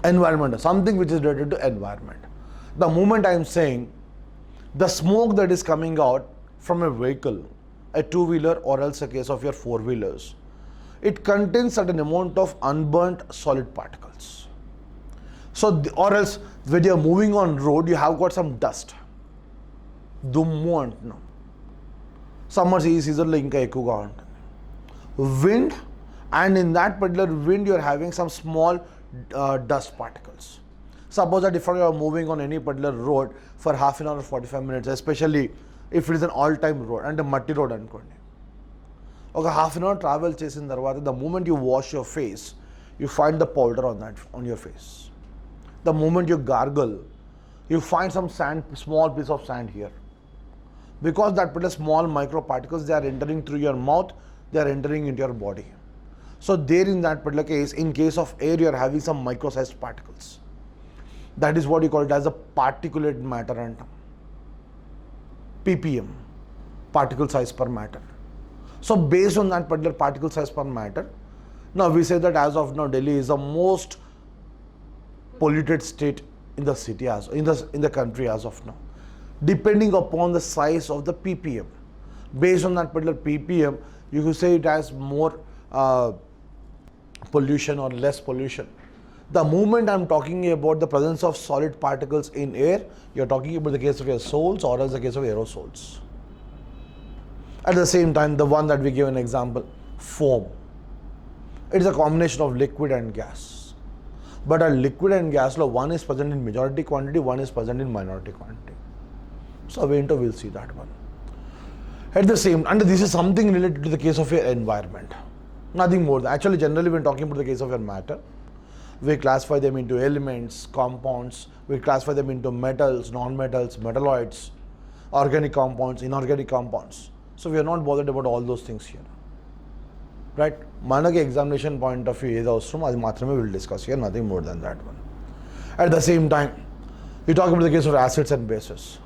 environmental, something which is related to environment. The moment I am saying the smoke that is coming out from a vehicle, a two-wheeler or else a case of your four-wheelers, it contains certain amount of unburnt solid particles. So, or else when you are moving on road, you have got some dust. దుమ్ము అంటున్నాం. Summers ఈ సీజన్లో ఇంకా ఎక్కువగా ఉంటుంది. Wind, and in that particular wind you are having some small dust particles. Suppose that if you are moving on any particular road for half an hour or 45 minutes, especially if it is an all-time road and a muddy road అనుకోండి, ఒక half an hour travel చేసిన తర్వాత, the moment you wash your face, you find the powder on your face. The moment you gargle, you find some sand, small piece of sand here. Because that particular small microparticles, they are entering through your mouth, they are entering into your body. So there in that particular case, in case of air, you are having some micro-sized particles. That is what you call it as a particulate matter and ppm, particle size per matter. So based on that particular particle size per matter, now we say that as of now, Delhi is the most polluted state in the city, in the country as of now, depending upon the size of the ppm. Based on that particular ppm, you could say it has more pollution or less pollution. The moment I'm talking about the presence of solid particles in air, you're talking about the case of your sols or else the case of aerosols. At the same time, the one that we give an example, foam. It is a combination of liquid and gas. But a liquid and gas, one is present in majority quantity, one is present in minority quantity. So we'll see that one. At the same, and this is something related to the case of your environment. Nothing more. Actually, generally when talking about the case of your matter, we classify them into elements, compounds, we classify them into metals, non-metals, metalloids, organic compounds, inorganic compounds. So we are not bothered about all those things here. Right? Manaki examination point of view, we will discuss here, nothing more than that one. At the same time, we talk about the case of acids and bases.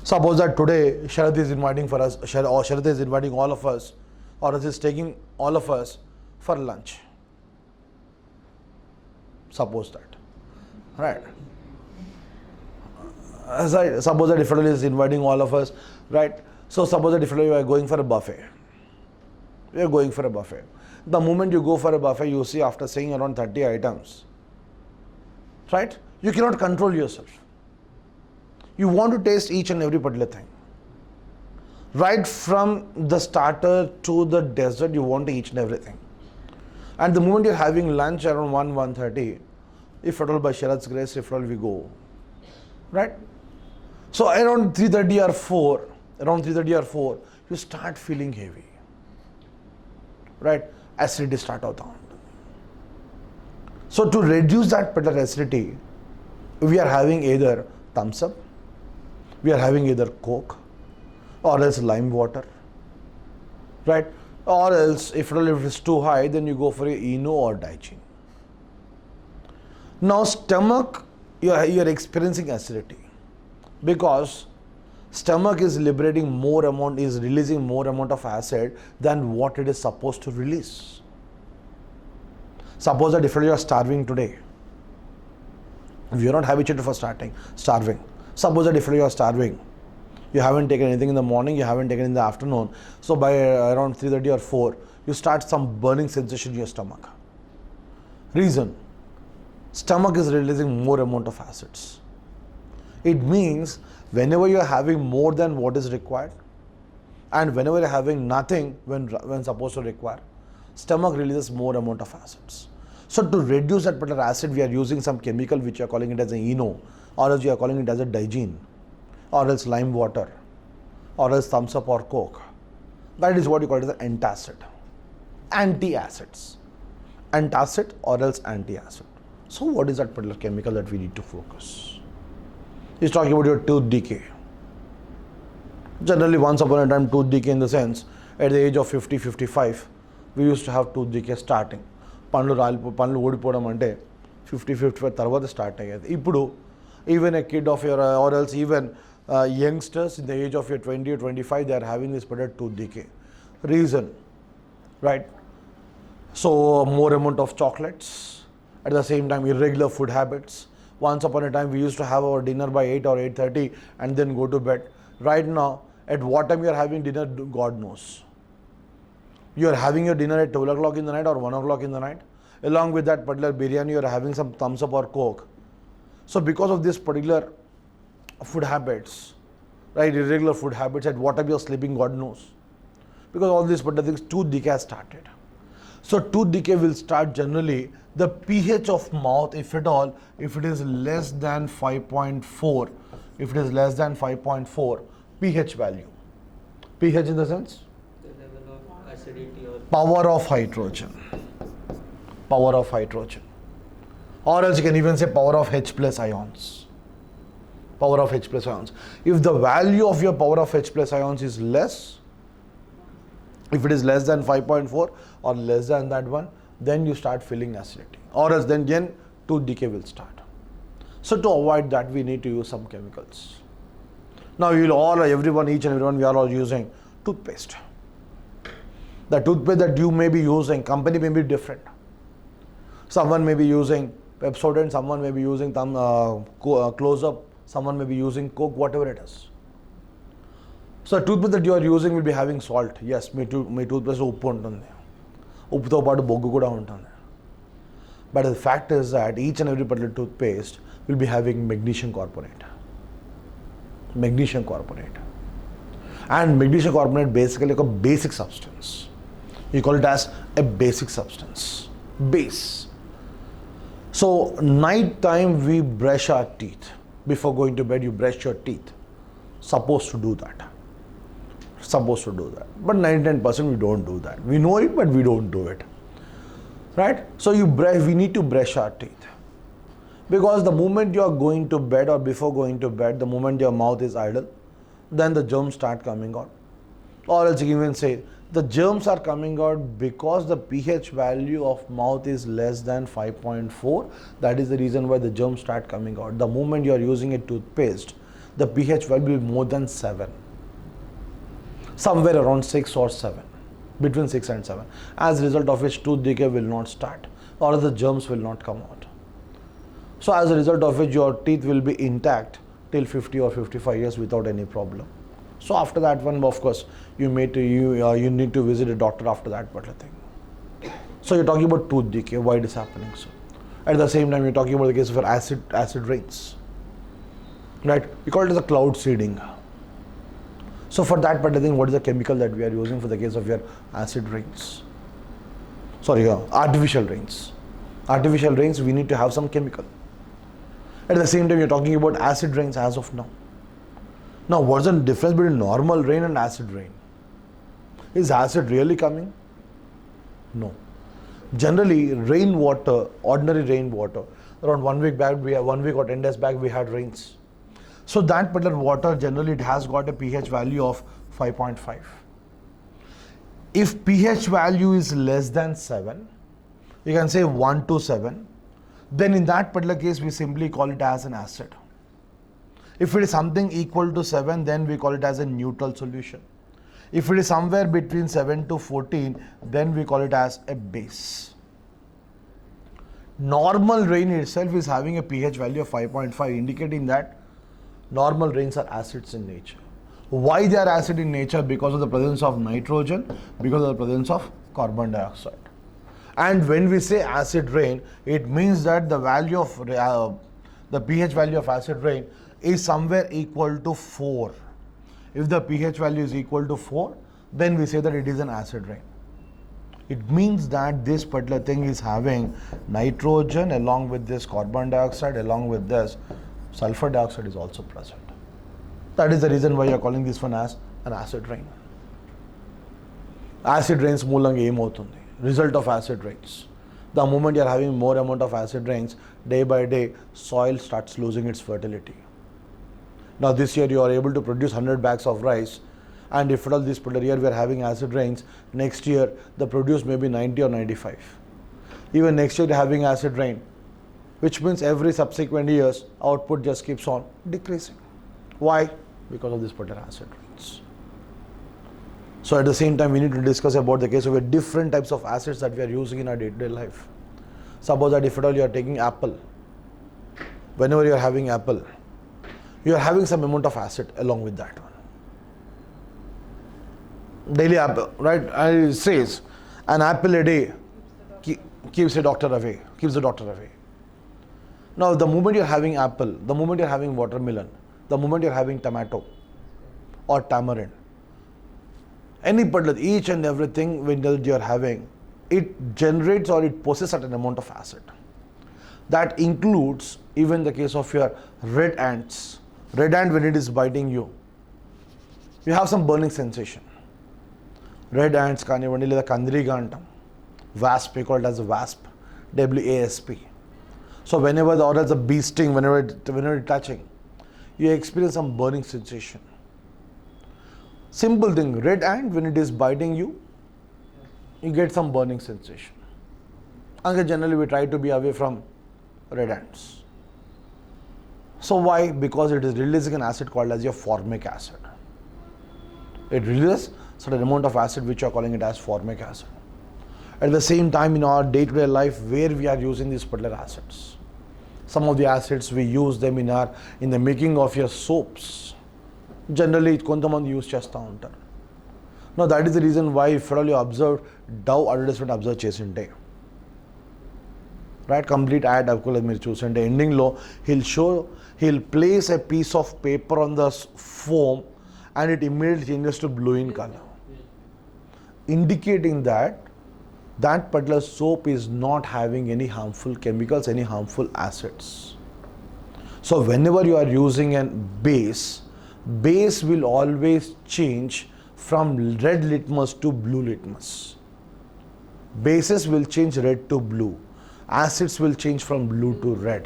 Suppose that today Sharath is inviting all of us, or is taking all of us for lunch. Suppose that, right? Suppose that if is inviting all of us, right? So suppose that if you are going for a buffet, The moment you go for a buffet, you see after seeing around 30 items, right? You cannot control yourself. You want to taste each and every particular thing. Right from the starter to the dessert, you want to eat and everything. And the moment you're having lunch around 1:30, if at all by Sharad's grace, if at all we go, right? So around 3:30 or 4, you start feeling heavy, right? Acidity start out on. So to reduce that particular acidity, we are having either thumbs up, we are having either Coke, or else lime water, right? Or else if it's too high, then you go for a Eno or Daikin. Now stomach, you are experiencing acidity because stomach is releasing more amount of acid than what it is supposed to release. Suppose that if you are starving today, if you are not habituated for starving. Suppose that if you are starving, you haven't taken anything in the morning, you haven't taken in the afternoon. So by around 3:30 or 4, you start some burning sensation in your stomach. Reason, stomach is releasing more amount of acids. It means whenever you are having more than what is required, and whenever you are having nothing when supposed to require, stomach releases more amount of acids. So to reduce that particular acid, we are using some chemical which you are calling it as an Eno, or else you are calling it as a Daikin, or else lime water, or else thumbs up or Coke. That is what you call it as an antacid. Antacids. Antacid or else antiacid. So what is that particular chemical that we need to focus? He's talking about your tooth decay. Generally, once upon a time, tooth decay in the sense, at the age of 50, 55, we used to have tooth decay starting. పండ్లు ఊడిపోవడం అంటే 50, 55 తర్వాత start అయ్యేది. ఇప్పుడు even a kid of your or else even youngsters in the age of your 20 or 25, they are having this particular tooth decay. Reason, right? So more amount of chocolates, at the same time irregular food habits. Once upon a time we used to have our dinner by 8 or 8:30 and then go to bed. Right now, at what time you are having dinner, God knows. You are having your dinner at 12 o'clock in the night or 1 o'clock in the night. Along with that particular biryani, you are having some thumbs up or Coke. So because of this particular food habits, right, irregular food habits, at what time you are sleeping, God knows. Because all these particular things, tooth decay has started. So tooth decay will start generally, the pH of mouth, if at all, if it is less than 5.4, if it is less than 5.4, pH value. pH in the sense? The level of acidity or Power of hydrogen. Power of hydrogen. Or else you can even say power of H plus ions. Power of H plus ions. If the value of your power of H plus ions is less, if it is less than 5.4 or less than that one, then you start feeling acidity. Or else then again tooth decay will start. So to avoid that, we need to use some chemicals. Now each and everyone, we are all using toothpaste. The toothpaste that you may be using, company may be different. Someone may be using Pepsodent, someone may be using Close-Up, someone may be using Coke, whatever it is. So the toothpaste that you are using will be having salt. Yes, my toothpaste uppu untundi. Upputo paatu boggu kuda untundi. But the fact is that each and every particular toothpaste will be having magnesium carbonate. Magnesium carbonate. And magnesium carbonate basically like a basic substance. You call it as a basic substance. Base. So night time we brush our teeth. Before going to bed, you brush your teeth. Supposed to do that. Supposed to do that. But 99% we don't do that. We know it, but we don't do it. Right? So we need to brush our teeth. Because the moment you are going to bed or before going to bed, the moment your mouth is idle, then the germs start coming out. Or else you can even say, the germs are coming out because the pH value of mouth is less than 5.4. That is the reason why the germs start coming out. The moment you are using a toothpaste, the pH value will be more than 7. Somewhere around 6 or 7. Between 6 and 7. As a result of which tooth decay will not start. Or the germs will not come out. So as a result of which your teeth will be intact till 50 or 55 years without any problem. So after that one, of course, you need to visit a doctor after that particular thing. So you're talking about tooth decay, why it is happening so. At the same time, you're talking about the case of your acid rains. Right? We call it as a cloud seeding. So for that particular thing, what is the chemical that we are using for the case of your acid rains? Sorry, artificial rains. Artificial rains, we need to have some chemical. At the same time, you're talking about acid rains as of now. Now, what's the difference between normal rain and acid rain? Is acid really coming? No. Generally, rainwater, ordinary rainwater, around 1 week back, 1 week or 10 days back, we had rains. So that particular water, generally it has got a pH value of 5.5. If pH value is less than 7, you can say 1 to 7, then in that particular case, we simply call it as an acid. If it is something equal to 7, then we call it as a neutral solution. If it is somewhere between 7 to 14, then we call it as a base. Normal rain itself is having a pH value of 5.5, indicating that normal rains are acids in nature. Why they are acid in nature? Because of the presence of nitrogen, because of the presence of carbon dioxide. And when we say acid rain, it means that the value of the pH value of acid rain is somewhere equal to 4. If the pH value is equal to 4, then we say that it is an acid rain. It means that this particular thing is having nitrogen along with this carbon dioxide, along with this sulfur dioxide is also present. That is the reason why you are calling this one as an acid rain. Acid rains మూలంగా ఏమవుతుంది? Result of acid rains. The moment you are having more amount of acid rains, day by day, soil starts losing its fertility. Now this year you are able to produce 100 bags of rice, and if at all this particular year we are having acid rains, next year the produce may be 90 or 95. Even next year you are having acid rain, which means every subsequent years output just keeps on decreasing. Why? Because of this particular acid rains. So at the same time, we need to discuss about the case of the different types of acids that we are using in our day-to-day life. Suppose that if at all you are taking apple, whenever you are having apple, you are having some amount of acid along with that one. Daily apple, right? And it says an apple a day keeps the doctor away. Now the moment you are having apple, the moment you are having watermelon, the moment you are having tomato or tamarind, any particular, each and everything when you are having, it generates or it possesses certain amount of acid. That includes even the case of your red ants. Red ant, when it is biting you, you have some burning sensation. Red ants కానివ్వండి లేదా కందిరీగా అంటాం. Wasp, we call it as a wasp, WASP. So whenever or as a bee sting, whenever it's touching, you experience some burning sensation. Simple thing, red ant, when it is biting you, you get some burning sensation. And generally we try to be away from red ants. So why? Because it is releasing an acid called as your formic acid. It releases certain amount of acid which you are calling it as formic acid. At the same time, in our day-to-day life where we are using these particular acids, some of the acids we use them in the making of your soaps. Generally కొంతమంది use చేస్తూ ఉంటారు. Now that is the reason why if at all you observe Dove advertisement observe చేసింటే, right, complete ad అవ్వలేదు మీరు చూసింటే, ఎండింగ్లో he'll place a piece of paper on the foam and it immediately changes to blue in color, indicating that that particular soap is not having any harmful chemicals, any harmful acids. So whenever you are using a base will always change from red litmus to blue litmus. Bases will change red to blue. Acids will change from blue to red.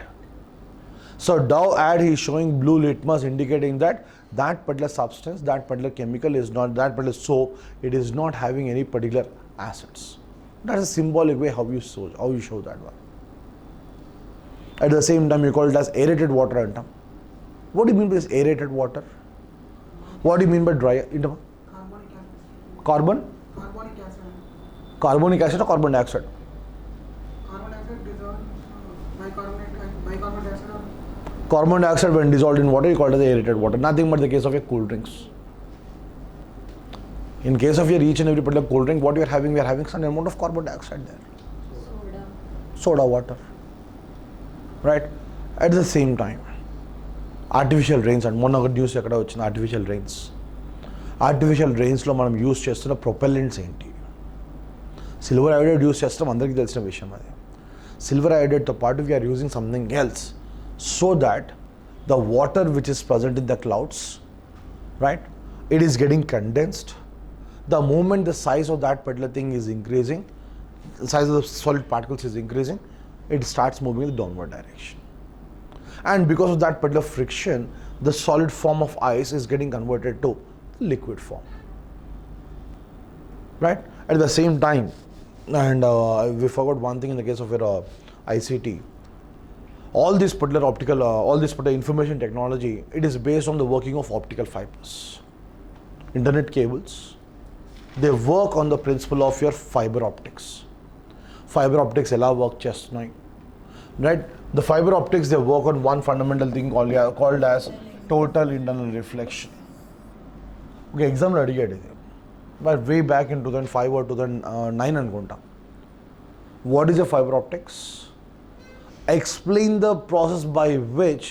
So Dove ad is showing blue litmus, indicating that that particular substance, that particular chemical is not, that particular soap, it is not having any particular acids. That's a symbolic way how you show that one. At the same time, you call it as aerated water. What do you mean by this aerated water? What do you mean by dry? Carbonic acid. Carbonic acid or carbon dioxide? Carbon dioxide dissolved bicarbonate acid or Carbon dioxide when dissolved in water, you call it as aerated water. Nothing but the case of your cool drinks. In case of your each and every particular cold drink, what we are having some amount of carbon dioxide there. Soda. Soda water. right? At the same time, artificial rains and మొన్న ఒక news ఎక్కడ వచ్చింది artificial రైన్స్లో మనం use చేస్తున్న ప్రొపెల్లెంట్స్ ఏంటి? Silver iodide use చేస్తాం, అందరికీ తెలిసిన విషయం అది. సిల్వర్ అయోడైడ్తో పాటు we're using something else so that the water which is present in the clouds, right, it is getting condensed. The moment the size of that particular thing is increasing, the size of the solid particles is increasing, it starts moving in the downward direction. And because of that particular friction, the solid form of ice is getting converted to liquid form, right? At the same time, and we forgot one thing in the case of your ICT, all this particular information technology, it is based on the working of optical fibers. Internet cables, they work on the principle of your fiber optics. Fiber optics ela work chestunnai, right? The fiber optics, they work on one fundamental thing called as total internal reflection. Okay, exam lo adigadu idi, but way back in 2005 or 2009 anukunta. What is a fiber optics? Explain the process by which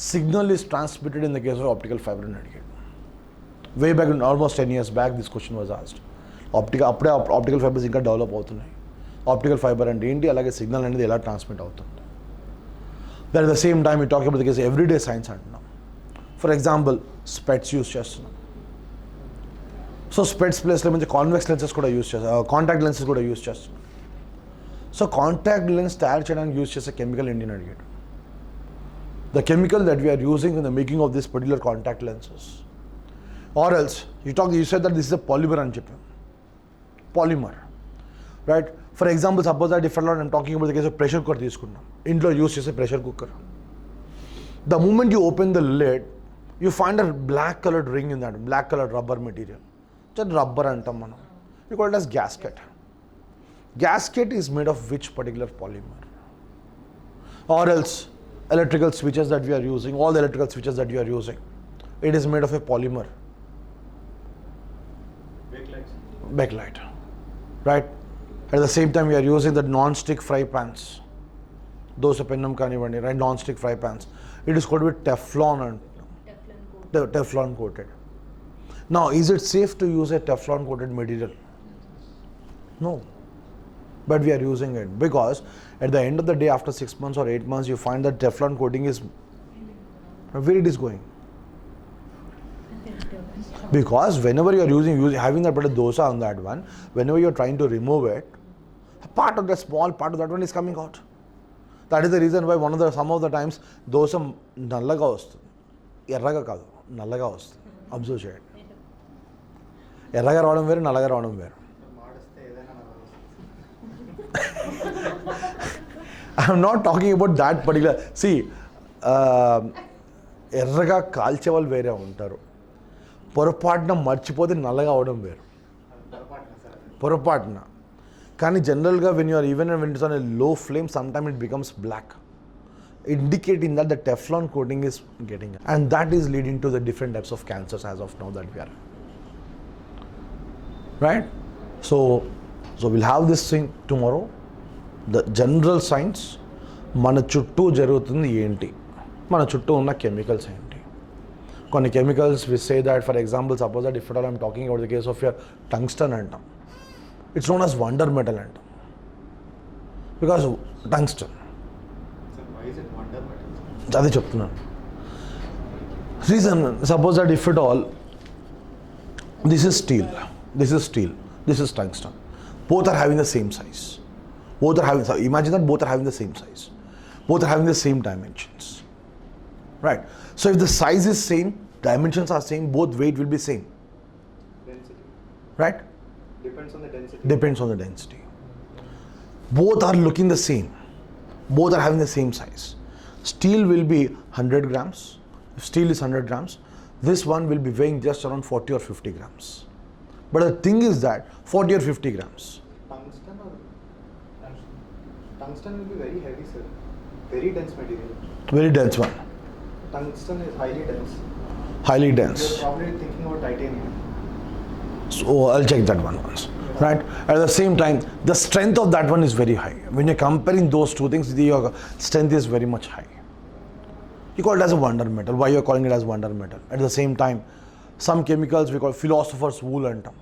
signal is transmitted in the case of optical fiber and aggregate. Way back in almost 10 years back, this question was asked. Optical fibers ఇంకా డెవలప్ అవుతున్నాయి. Optical fiber అంటే ఏంటి, అలాగే signal అనేది ఎలా transmit అవుతుంది. That the same time ఈ talk about the case everyday science అంటున్నాం. ఫర్ ఎగ్జాంపుల్ స్పెట్స్ యూస్ చేస్తున్నాం. సో స్పెట్స్ ప్లేస్లో మంచి కాన్వెక్స్ లెన్సెస్ కూడా యూస్ చేస్తాం, కాంటాక్ట్ లెన్సెస్ కూడా యూస్ చేస్తున్నాం. సో కాంటాక్ట్ లెన్స్ తయారు చేయడానికి యూజ్ చేసే కెమికల్ ఏంటి అని అడిగాడు. The chemical that we're using in the making of this particular contact lenses, or else you said that this is a polymer అని చెప్పాం. Polymer, right? For example suppose that if I'm talking about the case of pressure cooker తీసుకున్నాం. ఇంట్లో use చేసే pressure cooker, the moment you open the lid you find a black coloured ring in that, black coloured rubber material, rubber అంటాం మనం. You call it as gasket. Gasket is made of which particular polymer? Or else electrical switches that we are using, all the electrical switches that we are using, it is made of a polymer. Bakelite, right? At the same time we are using the non-stick fry pans, those pennam kanivandi, right? Non-stick fry pans, it is coated with Teflon and Teflon coated. Now is it safe to use a Teflon coated material? No. But we are using it because at the end of the day, after 6 months or 8 months, you find that Teflon coating is where it is going. Because whenever you are having that bit of dosa on that one, whenever you are trying to remove it, a part of that small part of that one is coming out. That is the reason why some of the times dosa nallaga vastundi, erraga kaadu, nallaga vastundi. Observe cheyandi. Erraga raavadam veru, nallaga raavadam veru. I'm not talking about that particular. See, ఎర్రగా కాల్చే వాళ్ళు వేరే ఉంటారు. పొరపాటున మర్చిపోతే నల్లగా అవడం వేరు. పొరపాటున. కానీ జనరల్గా when it's on a low flame, sometimes it becomes black, indicating that the Teflon coating is getting, and that is leading to the different types of cancers as of now that we are. Right? So we'll have this thing tomorrow. The general science, మన చుట్టూ జరుగుతుంది ఏంటి, మన చుట్టూ ఉన్న chemicals ఏంటి. కొన్ని chemicals we say that, for example suppose that if at all I'm talking about the case of your tungsten అంటాం, it's known as wonder metal అంటాం. బికాస్ టంగ్స్టన్, అదే చెప్తున్నాను reason. Suppose that if at all this is steel, this is tungsten, both are having the same size. Imagine that both are having the same size, both are having the same dimensions, right? So if the size is same, dimensions are same, both weight will be same. Density, right? Depends on the density. Depends on the density. Both are looking the same, both are having the same size. Steel will be 100 grams. If steel is 100 grams, this one will be weighing just around 40 or 50 grams. But the thing is that 40 or 50 grams. Tungsten will be very heavy, sir. Very dense material. Very dense one. Tungsten is highly dense. Highly dense. You're probably thinking about titanium. So I'll check that one once. Yeah. right? At the same time, the strength of that one is very high. When you're comparing those two things, your strength is very much high. You call it as a wonder metal. Why you're calling it as wonder metal? At the same time, some chemicals we call philosopher's wool and term.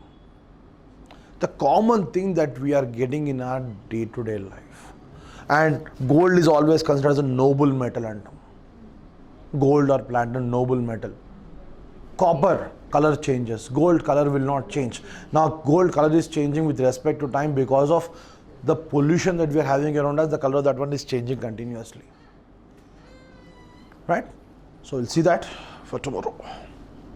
The common thing that we are getting in our day-to-day life. And gold is always considered as a noble metal and term. Gold or platinum, noble metal. Copper, color changes. Gold color will not change. Now gold color is changing with respect to time because of the pollution that we are having around us. The color of that one is changing continuously. Right? So we'll see that for tomorrow.